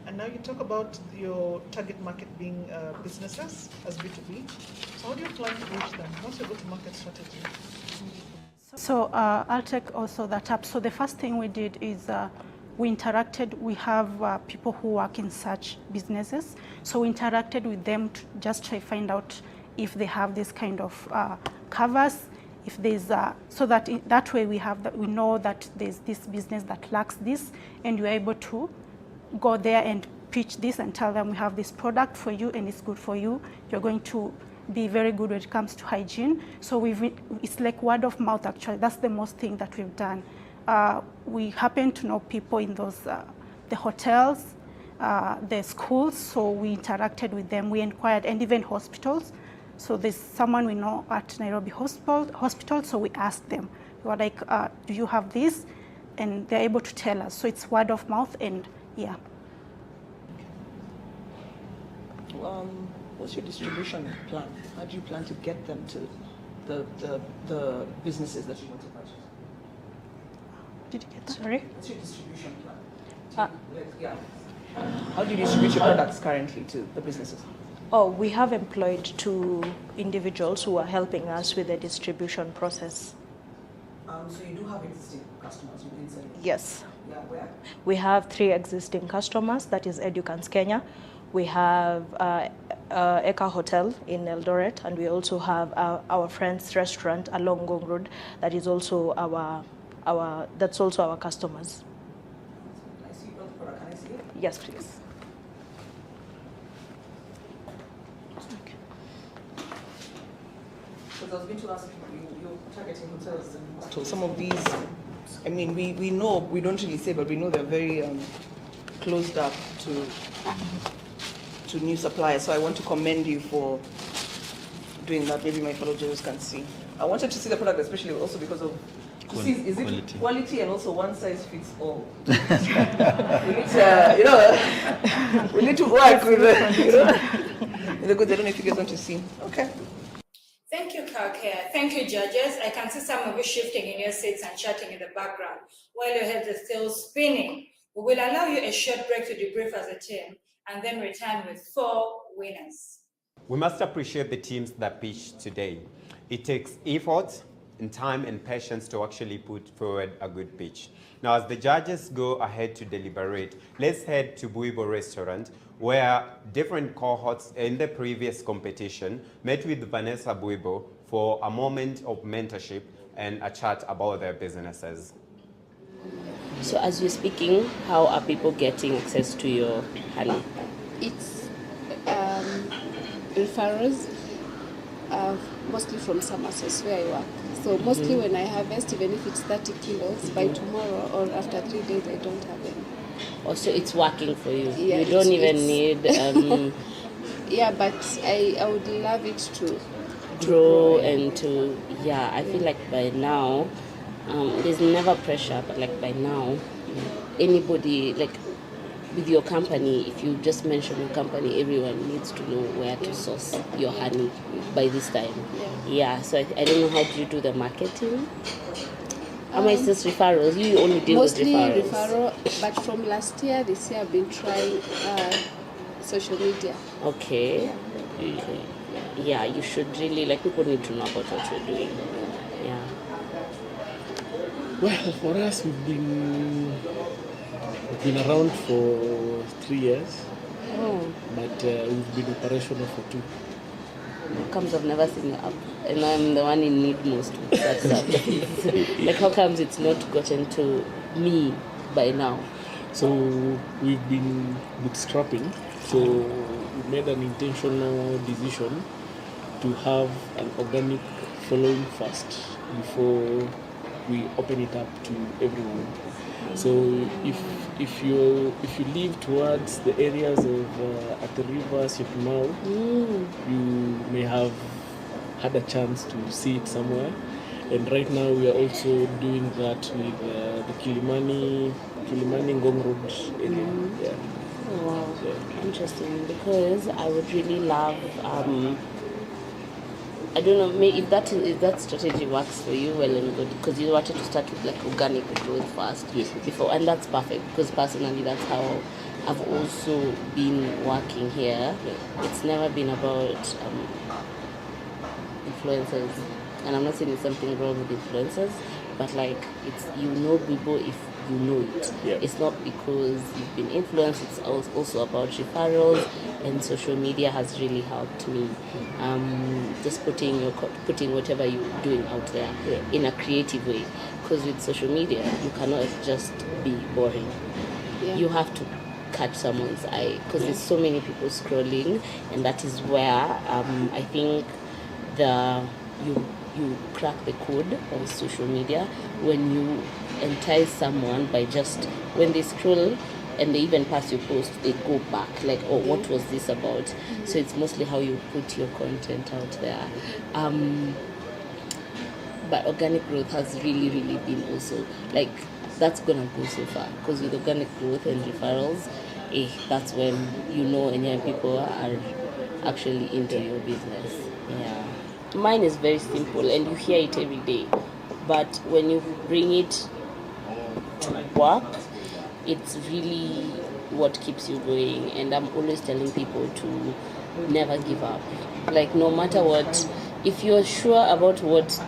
And now you talk about your target market being businesses as B2B. So how do you plan to reach them? What's your go-to-market strategy? So I'll take also that up. So the first thing we did is we interacted. We have people who work in such businesses. So we interacted with them to just try to find out if they have this kind of covers. If there's so that that way we know that there's this business that lacks this, and we're able to go there and pitch this and tell them we have this product for you and it's good for you. You're going to be very good when it comes to hygiene. So it's like word of mouth actually. That's the most thing that we've done. We happen to know people in those, the hotels, the schools, so we interacted with them, we inquired, and even hospitals. So there's someone we know at Nairobi Hospital, so we asked them. We were like, do you have this? And they're able to tell us. So it's word of mouth, and yeah. What's your distribution plan? How do you plan to get them to the businesses that you want to purchase? Did you get that? Sorry? What's your distribution plan? How do you distribute your products currently to the businesses? Oh, we have employed 2 individuals who are helping us with the distribution process. So you do have existing customers within Senegal? Yes. Yeah, where? We have 3 existing customers, that is Educans Kenya. We have Eka Hotel in Eldoret, and we also have our friend's restaurant along Ngong Road, that is also that's also our customers. I see your product. Can I see it? Yes, please. Because I was going to ask you, you're targeting hotels and hostels. Some of these, I mean, we know, we don't really say, but we know they're very closed up to new suppliers. So I want to commend you for doing that. Maybe my fellow jurors can see. I wanted to see the product, especially also because of is it quality and also one size fits all. We need to, we need to work with the goods. I don't know if you guys want to see. Okay. Thank you, Kalkea. Thank you, judges. I can see some of you shifting in your seats and chatting in the background while your heads are still spinning. We will allow you a short break to debrief as a team and then return with 4 winners. We must appreciate the teams that pitched today. It takes effort and time and patience to actually put forward a good pitch. Now, as the judges go ahead to deliberate, let's head to Buibo Restaurant, where different cohorts in the previous competition met with Vanessa Buibo for a moment of mentorship and a chat about their businesses. So as you're speaking, how are people getting access to your honey? It's referrals, mostly from Somerset where I work. So mostly when I harvest, even if it's 30 kilos, by tomorrow or after 3 days, I don't have any. Also, it's working for you. Yeah, you don't even need... yeah, but I would love it to grow and to... Yeah, I feel like by now, there's never pressure, but like by now, anybody, like with your company, if you just mention your company, everyone needs to know where to source your honey by this time. Yeah, so I don't know how do you do the marketing? How much is this referrals? You only deal with referrals. Mostly referral, but from last year, this year I've been trying social media. Okay. Okay. Yeah, you should really, like, people need to know about what you're doing. Yeah. Well, for us, we've been around for 3 years, but we've been operational for 2. How comes I've never seen you up? And I'm the one in need most of that stuff. Like, how comes it's not gotten to me by now? So we've been bootstrapping. So we made an intentional decision to have an organic following first before we open it up to everyone. So if you live towards the areas of at the river Syokimau, you may have had a chance to see it somewhere. And right now we are also doing that with the Kilimani Ngong Road area. Yeah. Oh, wow, interesting. Because I would really love. I don't know, maybe if that strategy works for you, well and good, because you wanted to start with like organic growth first before, and that's perfect because personally that's how I've also been working here. It's never been about influencers, and I'm not saying there's something wrong with influencers, but like it's people if you know it. It's not because you've been influenced, it's also about referrals, and social media has really helped me. Just putting whatever you're doing out there in a creative way, because with social media you cannot just be boring. You have to catch someone's eye, because there's so many people scrolling, and that is where I think you crack the code of social media when you entice someone by just when they scroll and they even pass your post, they go back like, oh, what was this about? So it's mostly how you put your content out there. But organic growth has really been also like, that's gonna go so far, because with organic growth and referrals, that's when you know and young people are actually into your business. Yeah, mine is very simple and you hear it every day, but when you bring it to work, it's really what keeps you going. And I'm always telling people to never give up, like no matter what, if you're sure about what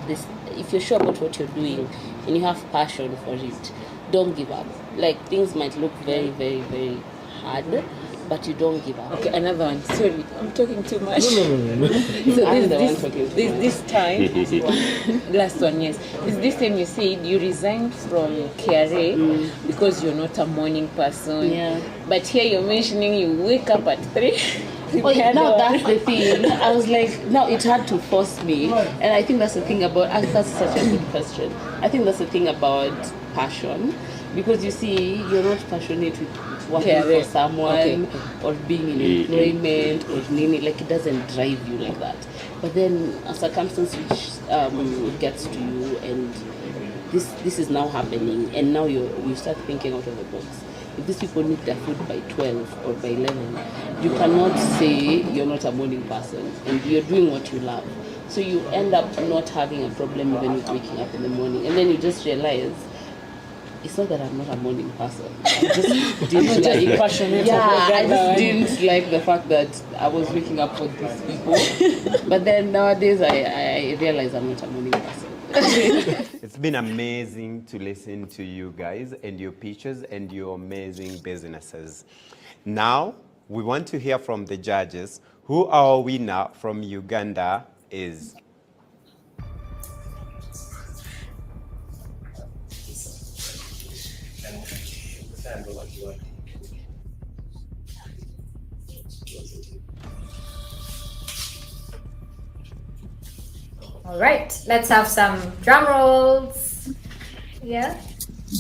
you're doing and you have passion for it, don't give up. Like, things might look very hard, but you don't give up. Okay, another one. Sorry, I'm talking too much. No. So I'm the one talking too much. this time, last one, yes. This time you said you resigned from KRA because you're not a morning person. Yeah. But here you're mentioning you wake up at 3. Well, now that's the thing. I was like, now it had to force me, and I think that's the thing about. That's such a good question. I think that's the thing about passion, because you see, you're not passionate with working for someone or being in employment or like, it doesn't drive you like that. But then a circumstance which gets to you, and this is now happening, and now you start thinking out of the box. If these people need their food by 12 or by 11, you cannot say you're not a morning person and you're doing what you love. So you end up not having a problem even with waking up in the morning. And then you just realize, it's not that I'm not a morning person. I just didn't like, passionate. I just didn't like the fact that I was waking up for these people. But then nowadays I realize I'm not a morning person. It's been amazing to listen to you guys and your pitches and your amazing businesses. Now, we want to hear from the judges who our winner from Uganda is. All right, let's have some drum rolls. Yeah,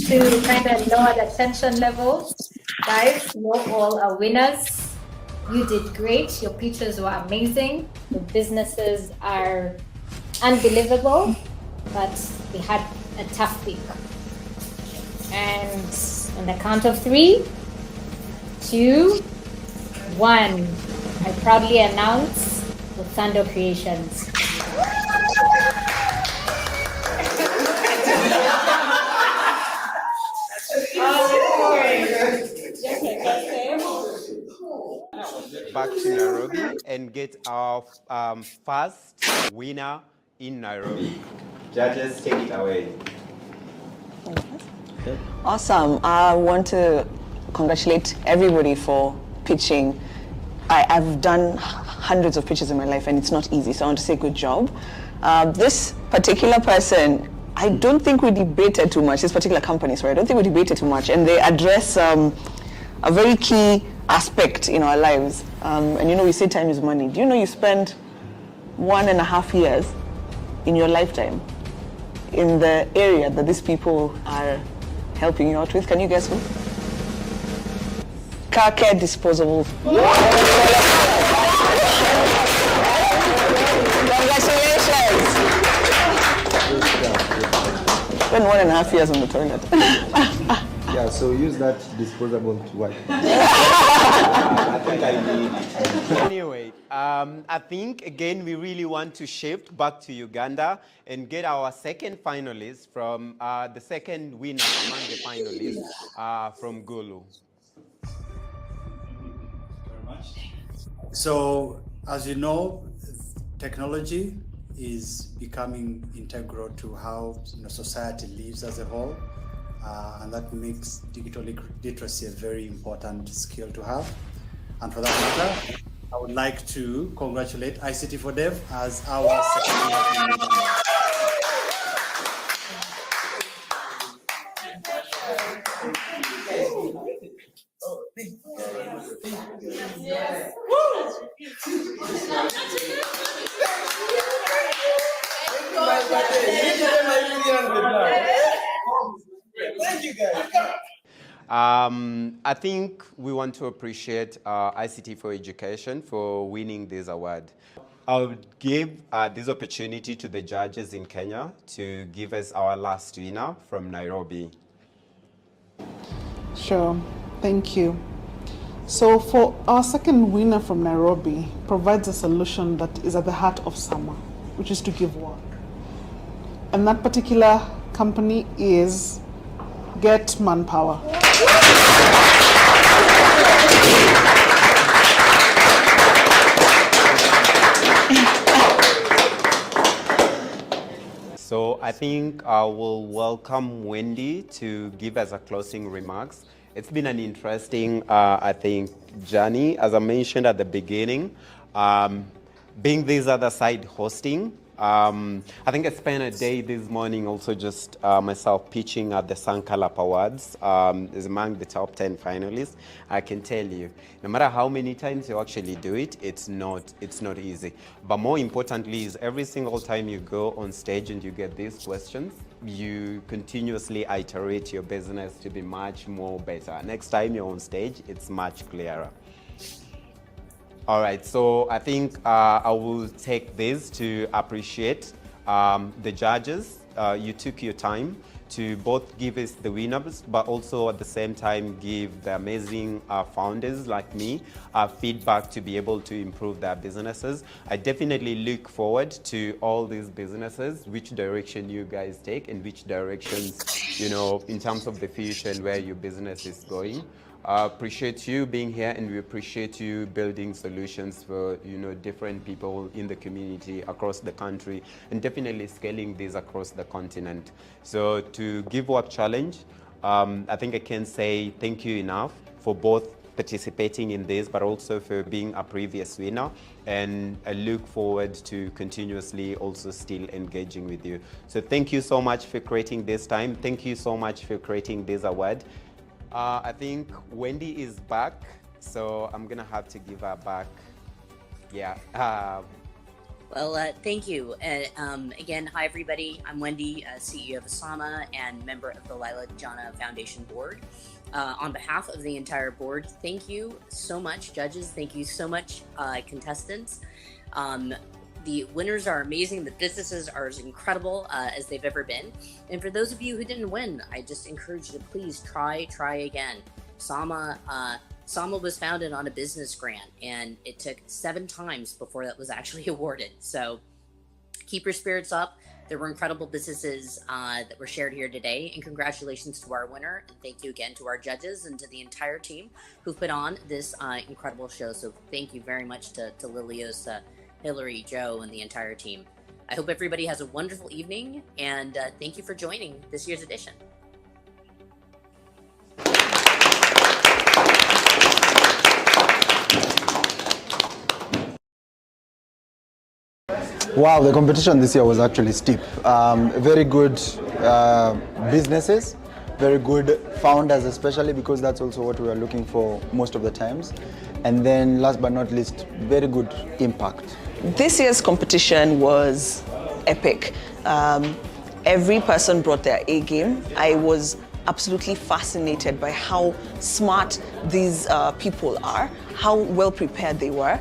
to kind of lower the tension level. Guys, you're all are winners. You did great. Your pitches were amazing. Your businesses are unbelievable, but we had a tough week. And on the count of 3, 2, 1, I proudly announce Thunder Creations. Back to Nairobi and get our first winner in Nairobi. Judges, take it away. Awesome. I want to congratulate everybody for pitching. I've done hundreds of pitches in my life and it's not easy, so I want to say good job. This particular person, I don't think we debated too much, this particular company, sorry, I don't think we debated too much, and they address a very key aspect in our lives. And you know, we say time is money. Do you know you spend 1.5 years in your lifetime in the area that these people are helping you out with? Can you guess who? Car care disposable. Congratulations! Spend 1.5 years on the toilet. Yeah, so use that disposable to wipe. Anyway, I think again we really want to shift back to Uganda and get our second finalist from the second winner among the finalists from Gulu. So, as you know, technology is becoming integral to how society lives as a whole, and that makes digital literacy a very important skill to have. And for that matter, I would like to congratulate ICT for Dev as our second winner. Thank you, guys. I think we want to appreciate ICT for Education for winning this award. I would give this opportunity to the judges in Kenya to give us our last winner from Nairobi. Sure, thank you. So for our second winner from Nairobi provides a solution that is at the heart of summer, which is to give work. And that particular company is Get Manpower. So I think I will welcome Wendy to give us a closing remarks. It's been an interesting, I think, journey. As I mentioned at the beginning, being this other side hosting, I think I spent a day this morning also just myself pitching at the Sankalap Awards is among the top 10 finalists. I can tell you, no matter how many times you actually do it, it's not easy. But more importantly is every single time you go on stage and you get these questions, you continuously iterate your business to be much more better. Next time you're on stage, it's much clearer. All right, so I think I will take this to appreciate the judges. You took your time to both give us the winners, but also at the same time give the amazing founders like me feedback to be able to improve their businesses. I definitely look forward to all these businesses, which direction you guys take and which directions, you know, in terms of the future and where your business is going. Appreciate you being here, and we appreciate you building solutions for, you know, different people in the community across the country, and definitely scaling this across the continent. So to Give Work Challenge, I think I can say thank you enough for both participating in this, but also for being a previous winner. And I look forward to continuously also still engaging with you. So thank you so much for creating this time. Thank you so much for creating this award. I think Wendy is back, so I'm gonna have to give her back. Yeah. Well, thank you. Again, hi everybody. I'm Wendy, CEO of Asama and member of the Lila Jana Foundation Board. On behalf of the entire board, thank you so much, judges. Thank you so much, contestants. The winners are amazing. The businesses are as incredible as they've ever been. And for those of you who didn't win, I just encourage you to please try again. Sama was founded on a business grant, and it took 7 times before that was actually awarded. So keep your spirits up. There were incredible businesses that were shared here today, and congratulations to our winner. And thank you again to our judges and to the entire team who put on this incredible show. So thank you very much to Liliosa, Hillary, Joe, and the entire team. I hope everybody has a wonderful evening, and thank you for joining this year's edition. Wow, the competition this year was actually steep. Very good businesses, very good founders, especially because that's also what we are looking for most of the times. And then last but not least, very good impact. This year's competition was epic. Every person brought their A game. I was absolutely fascinated by how smart these people are, how well prepared they were.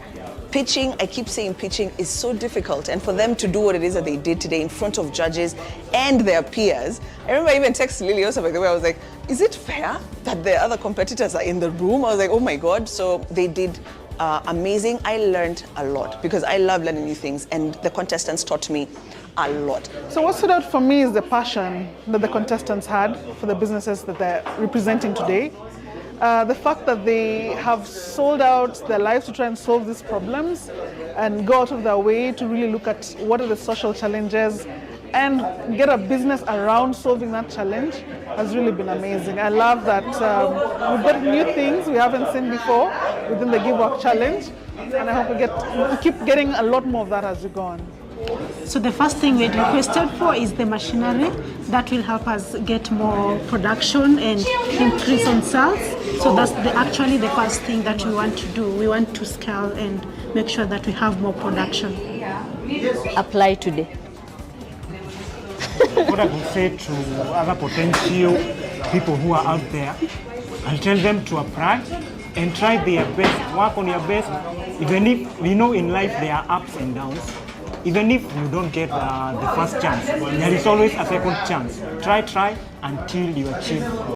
Pitching, I keep saying pitching is so difficult, and for them to do what it is that they did today in front of judges and their peers. I remember I even texted Lily also, by the way, I was like, is it fair that the other competitors are in the room? I was like, oh my God. So they did amazing. I learned a lot because I love learning new things, and the contestants taught me a lot. So what stood out for me is the passion that the contestants had for the businesses that they're representing today. The fact that they have sold out their lives to try and solve these problems and go out of their way to really look at what are the social challenges and get a business around solving that challenge has really been amazing. I love that we've got new things we haven't seen before within the Give Work Challenge, and I hope we keep getting a lot more of that as we go on. So the first thing we requested for is the machinery that will help us get more production and increase on sales. So that's actually the first thing that we want to do. We want to scale and make sure that we have more production. Apply today. what I would say to other potential people who are out there, I'll tell them to apply and try their best, work on your best. Even if, in life there are ups and downs, even if you don't get the first chance, there is always a second chance. Try until you achieve